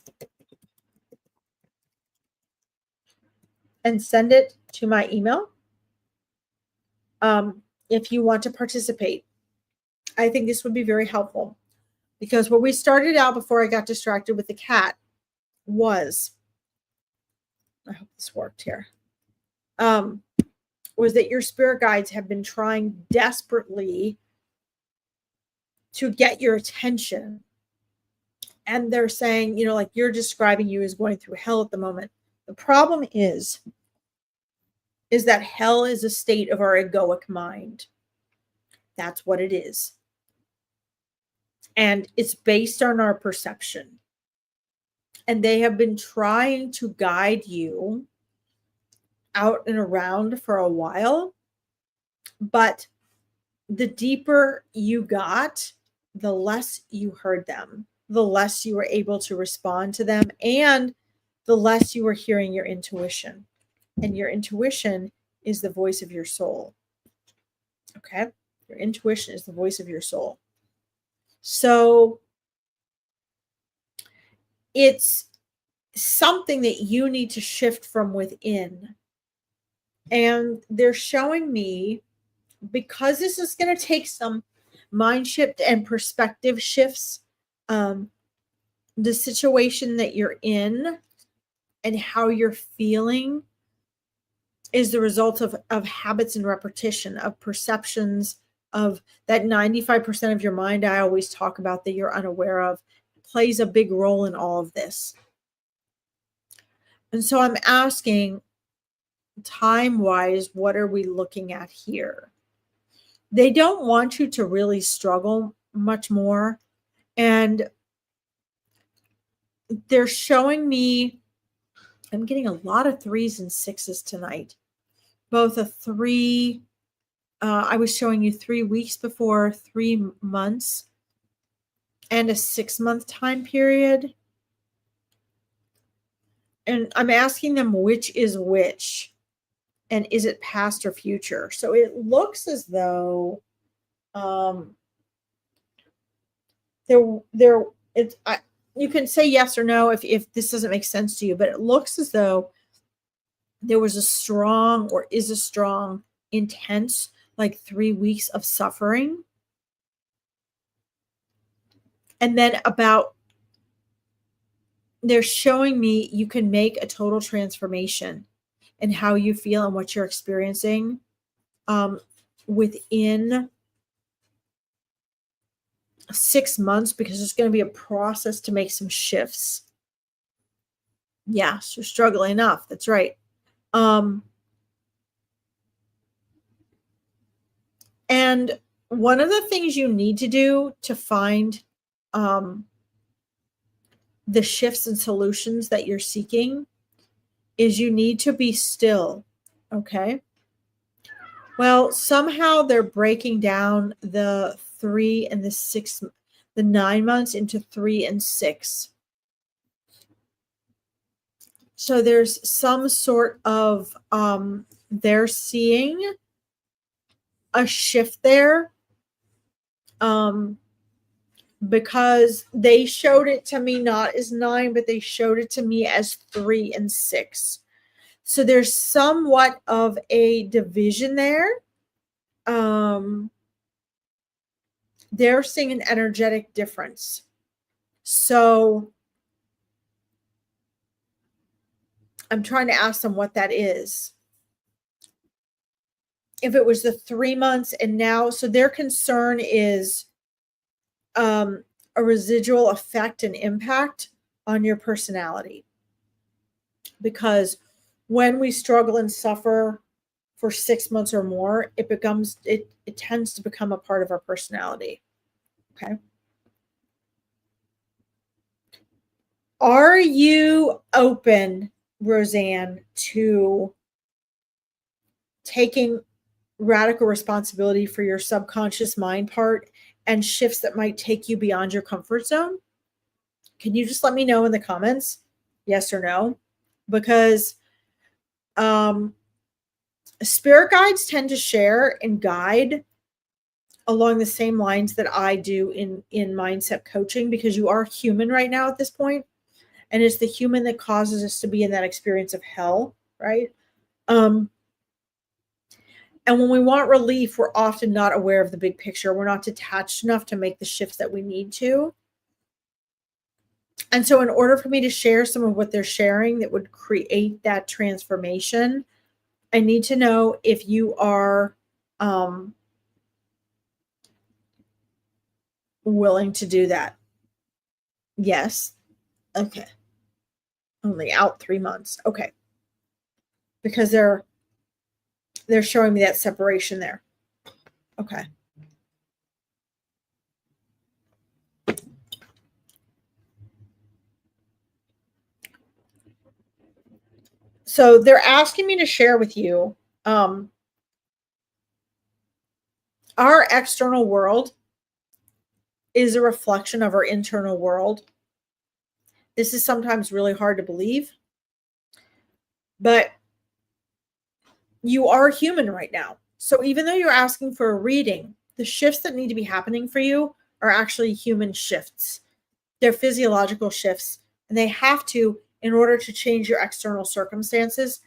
S1: and send it to my email, if you want to participate, I think this would be very helpful, because what we started out before I got distracted with the cat was, I hope this worked here, was that your spirit guides have been trying desperately to get your attention And they're saying, like you're describing you as going through hell at the moment. The problem is that hell is a state of our egoic mind. That's what it is. And it's based on our perception. And they have been trying to guide you out and around for a while. But the deeper you got, the less you heard them, the less you were able to respond to them, and the less you were hearing your intuition. And your intuition is the voice of your soul. Okay? Your intuition is the voice of your soul. So it's something that you need to shift from within. And they're showing me, because this is going to take some mind shift and perspective shifts, the situation that you're in and how you're feeling is the result of habits and repetition, of perceptions, of that 95% of your mind I always talk about that you're unaware of, plays a big role in all of this. And so I'm asking, time-wise, what are we looking at here? They don't want you to really struggle much more. And they're showing me, I'm getting a lot of 3s and 6s tonight. Both a 3, I was showing you 3 weeks before, 3 months, and a 6-month time period. And I'm asking them which is which, and is it past or future? So it looks as though you can say yes or no if this doesn't make sense to you, but it looks as though there was a strong, or is a strong, intense, like 3 weeks of suffering. And then they're showing me you can make a total transformation in how you feel and what you're experiencing within 6 months, because there's going to be a process to make some shifts. Yes, you're struggling enough. That's right. And one of the things you need to do to find the shifts and solutions that you're seeking is you need to be still. Okay. Well, somehow they're breaking down the 3 and the 6, the 9 months into 3 and 6. So there's some sort of, they're seeing a shift there, because they showed it to me not as 9, but they showed it to me as 3 and 6. So there's somewhat of a division there. They're seeing an energetic difference. So I'm trying to ask them what that is. If it was the 3 months and now, so their concern is a residual effect and impact on your personality. Because when we struggle and suffer for 6 months or more, it tends to become a part of our personality. Okay. Are you open, Roseanne, to taking radical responsibility for your subconscious mind part and shifts that might take you beyond your comfort zone? Can you just let me know in the comments, yes or no? Because spirit guides tend to share and guide along the same lines that I do in mindset coaching, because you are human right now at this point, and it's the human that causes us to be in that experience of hell, right? And when we want relief, we're often not aware of the big picture. We're not detached enough to make the shifts that we need to. And so in order for me to share some of what they're sharing that would create that transformation, I need to know if you are willing to do that. Yes. Okay. Only out 3 months. Okay. Because they're showing me that separation there. Okay. So they're asking me to share with you our external world is a reflection of our internal world. This is sometimes really hard to believe, but you are human right now. So even though you're asking for a reading, the shifts that need to be happening for you are actually human shifts. They're physiological shifts, and they have to, in order to change your external circumstances,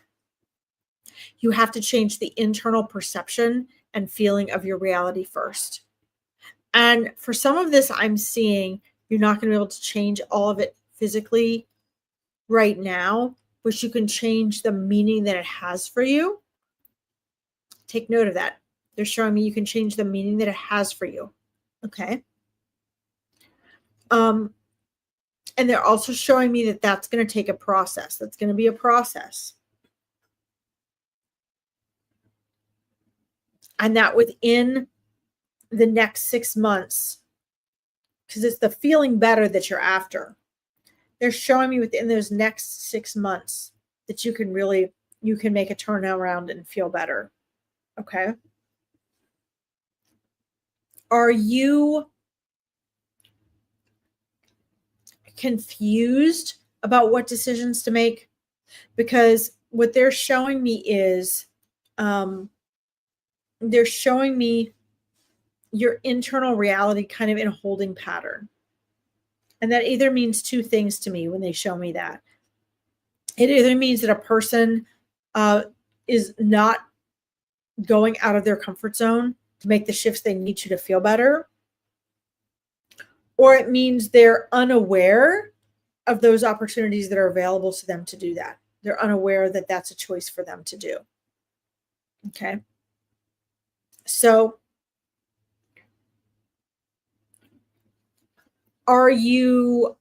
S1: you have to change the internal perception and feeling of your reality first. And for some of this, I'm seeing you're not going to be able to change all of it physically right now, but you can change the meaning that it has for you. Take note of that. They're showing me you can change the meaning that it has for you. Okay. And they're also showing me that that's going to take a process. That's going to be a process. And that within the next 6 months, because it's the feeling better that you're after, they're showing me within those next 6 months that you can make a turnaround and feel better. Okay. Are you confused about what decisions to make? Because what they're showing me is they're showing me your internal reality kind of in a holding pattern. And that either means two things to me when they show me that. It either means that a person is not going out of their comfort zone to make the shifts they need to feel better, or it means they're unaware of those opportunities that are available to them to do that. They're unaware that that's a choice for them to do. Okay. So are you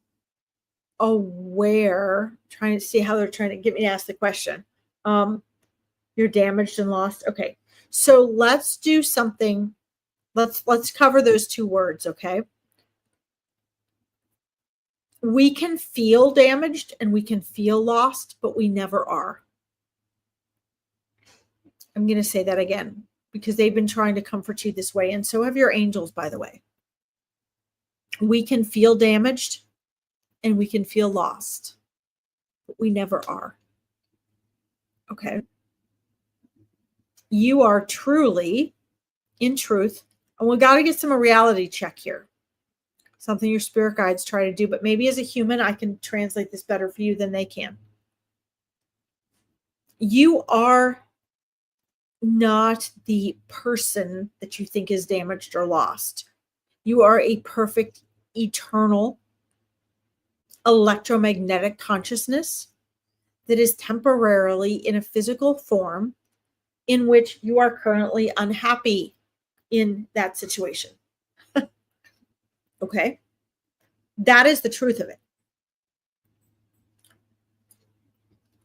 S1: aware, trying to see how they're trying to get me to ask the question? You're damaged and lost. Okay. So let's do something. Let's cover those two words, okay? We can feel damaged and we can feel lost, but we never are. I'm going to say that again because they've been trying to comfort you this way, and so have your angels, by the way. We can feel damaged and we can feel lost, but we never are. Okay. You are truly, in truth, and we got to get some a reality check here. Something your spirit guides try to do, but maybe as a human, I can translate this better for you than they can. You are not the person that you think is damaged or lost. You are a perfect, eternal, electromagnetic consciousness that is temporarily in a physical form in which you are currently unhappy in that situation. Okay? That is the truth of it.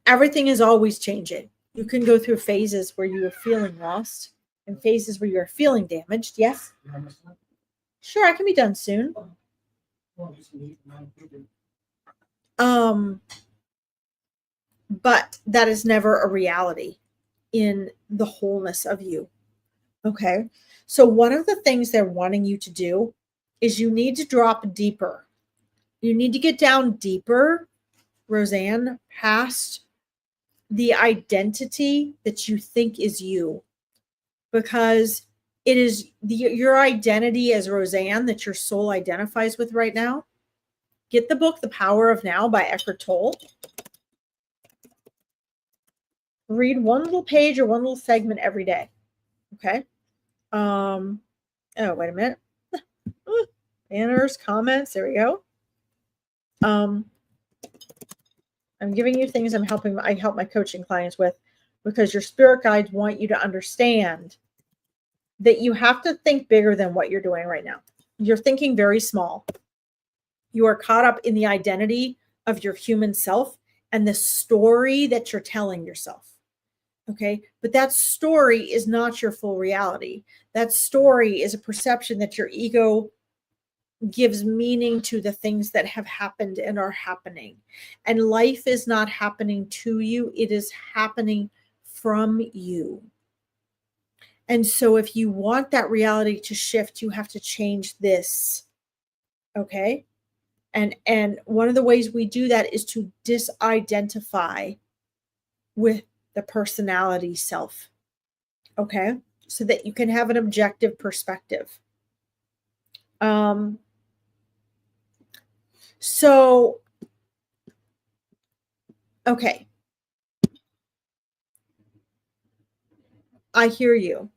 S1: Everything is always changing. You can go through phases where you are feeling lost and phases where you are feeling damaged. Yes? Sure, I can be done soon. But that is never a reality in the wholeness of you. Okay? So one of the things they're wanting you to do is you need to drop deeper. You need to get down deeper, Roseanne, past the identity that you think is you, because it is your identity as Roseanne that your soul identifies with right now. Get the book The Power of Now by Eckhart Tolle. Read one little page or one little segment every day. Okay. Oh, wait a minute. Banners, comments. There we go. I'm giving you things I help my coaching clients with, because your spirit guides want you to understand that you have to think bigger than what you're doing right now. You're thinking very small. You are caught up in the identity of your human self and the story that you're telling yourself. Okay. But that story is not your full reality. That story is a perception that your ego gives meaning to the things that have happened and are happening. And life is not happening to you, it is happening from you. And so if you want that reality to shift, you have to change this. Okay? And one of the ways we do that is to disidentify with the personality self. Okay? So that you can have an objective perspective. So, okay. I hear you.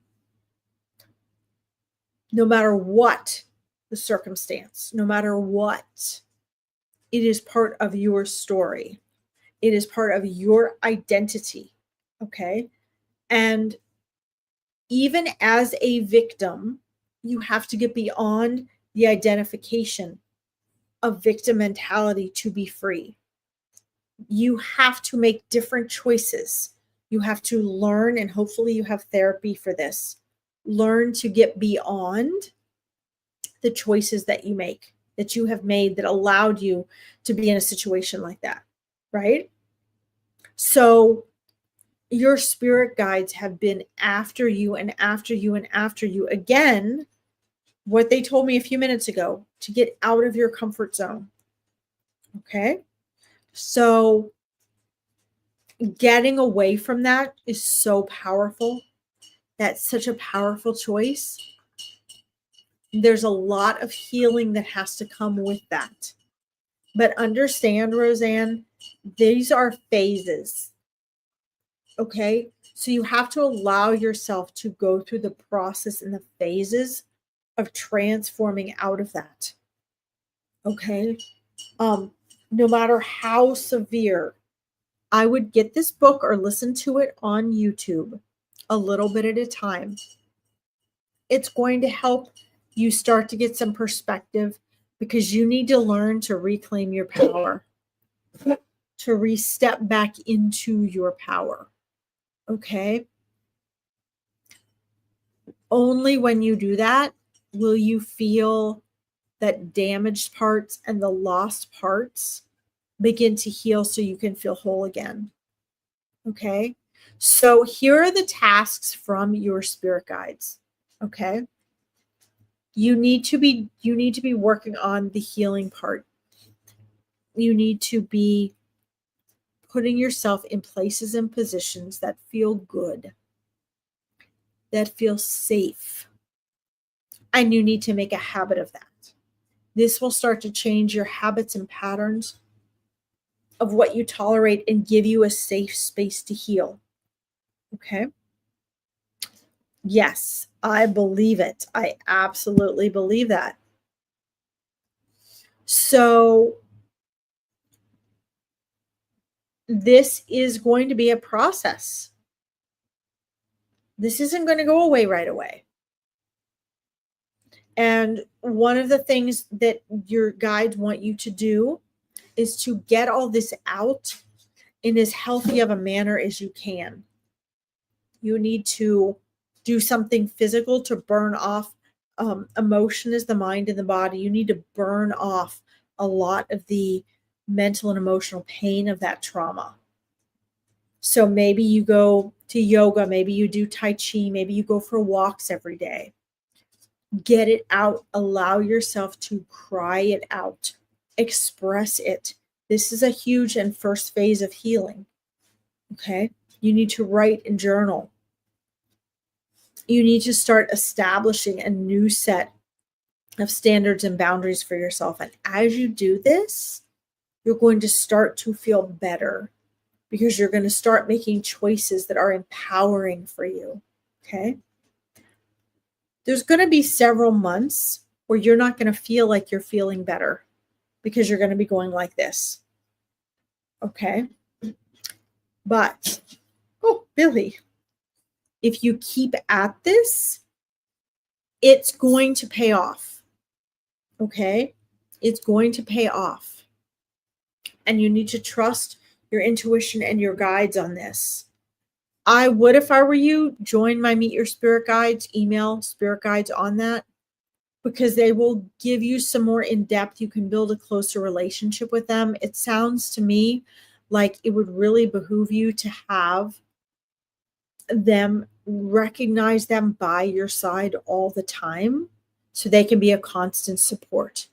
S1: No matter what the circumstance, no matter what, it is part of your story. It is part of your identity. Okay. And even as a victim, you have to get beyond the identification of victim mentality to be free. You have to make different choices. You have to learn, and hopefully you have therapy for this. Learn to get beyond the choices that you make, that you have made that allowed you to be in a situation like that, right? So your spirit guides have been after you and after you and after you. Again, what they told me a few minutes ago, to get out of your comfort zone. Okay? So getting away from that is so powerful. That's such a powerful choice. There's a lot of healing that has to come with that. But understand, Roseanne, these are phases. Okay? So you have to allow yourself to go through the process and the phases of transforming out of that. Okay? No matter how severe, I would get this book or listen to it on YouTube a little bit at a time. It's going to help you start to get some perspective, because you need to learn to reclaim your power, to re-step back into your power. Okay? Only when you do that will you feel that damaged parts and the lost parts begin to heal, so you can feel whole again. Okay? So here are the tasks from your spirit guides. Okay? You need to be working on the healing part. You need to be putting yourself in places and positions that feel good, that feel safe. And you need to make a habit of that. This will start to change your habits and patterns of what you tolerate and give you a safe space to heal. Okay? Yes, I believe it. I absolutely believe that. So this is going to be a process. This isn't going to go away right away. And one of the things that your guides want you to do is to get all this out in as healthy of a manner as you can. You need to do something physical to burn off. Emotion is the mind and the body. You need to burn off a lot of the mental and emotional pain of that trauma. So maybe you go to yoga, maybe you do Tai Chi, maybe you go for walks every day. Get it out. Allow yourself to cry it out. Express it. This is a huge and first phase of healing. Okay? You need to write and journal. You need to start establishing a new set of standards and boundaries for yourself. And as you do this, you're going to start to feel better, because you're going to start making choices that are empowering for you. Okay? There's going to be several months where you're not going to feel like you're feeling better, because you're going to be going like this. Okay? But, oh, Billy, if you keep at this, it's going to pay off. Okay? It's going to pay off. And you need to trust your intuition and your guides on this. I would, if I were you, join my Meet Your Spirit Guides, email spirit guides on that, because they will give you some more in depth. You can build a closer relationship with them. It sounds to me like it would really behoove you to have them recognize them by your side all the time so they can be a constant support.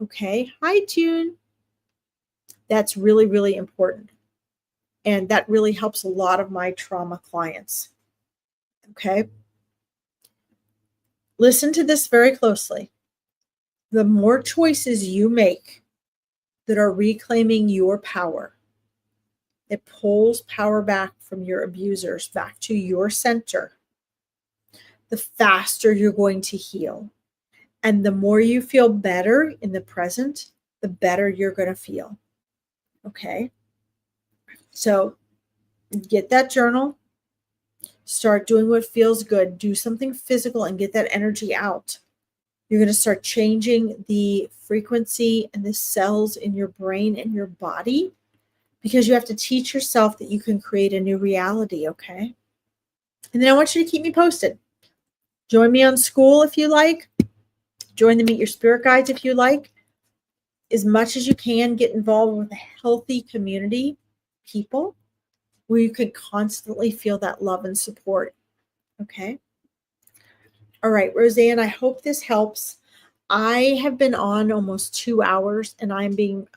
S1: Okay. Hi, June. That's really, really important. And that really helps a lot of my trauma clients. Okay. Listen to this very closely. The more choices you make that are reclaiming your power, it pulls power back from your abusers back to your center, the faster you're going to heal. And the more you feel better in the present, the better you're going to feel. Okay. So get that journal, start doing what feels good, do something physical and get that energy out. You're going to start changing the frequency and the cells in your brain and your body, because you have to teach yourself that you can create a new reality. Okay. And then I want you to keep me posted. Join me on school if you like. Join the Meet Your Spirit Guides if you like. As much as you can, get involved with a healthy community, people, where you can constantly feel that love and support. Okay. All right, Roseanne, I hope this helps. I have been on almost 2 hours and I'm being,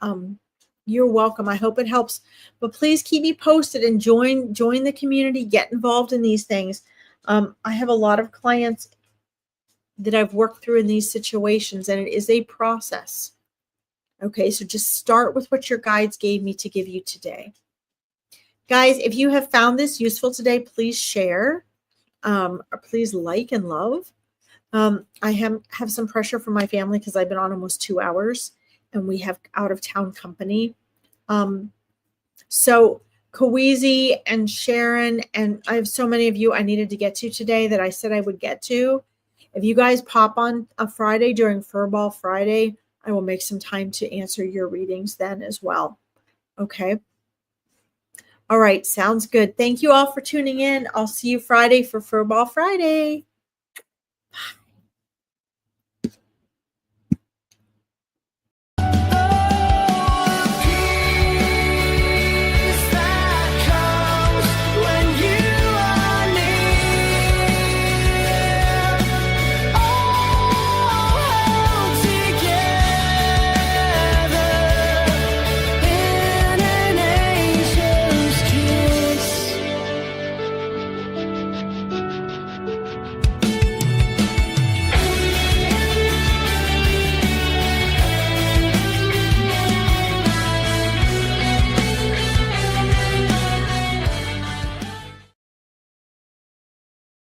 S1: you're welcome. I hope it helps, but please keep me posted and join the community, get involved in these things. I have a lot of clients that I've worked through in these situations, and it is a process. Okay, so just start with what your guides gave me to give you today. Guys, if you have found this useful today, please share, or please like and love. I have some pressure from my family because I've been on almost 2 hours and we have out of town company. So Kawizi and Sharon, and I have so many of you I needed to get to today that I said I would get to. If you guys pop on a Friday during Furball Friday, I will make some time to answer your readings then as well. Okay. All right. Sounds good. Thank you all for tuning in. I'll see you Friday for Furball Friday.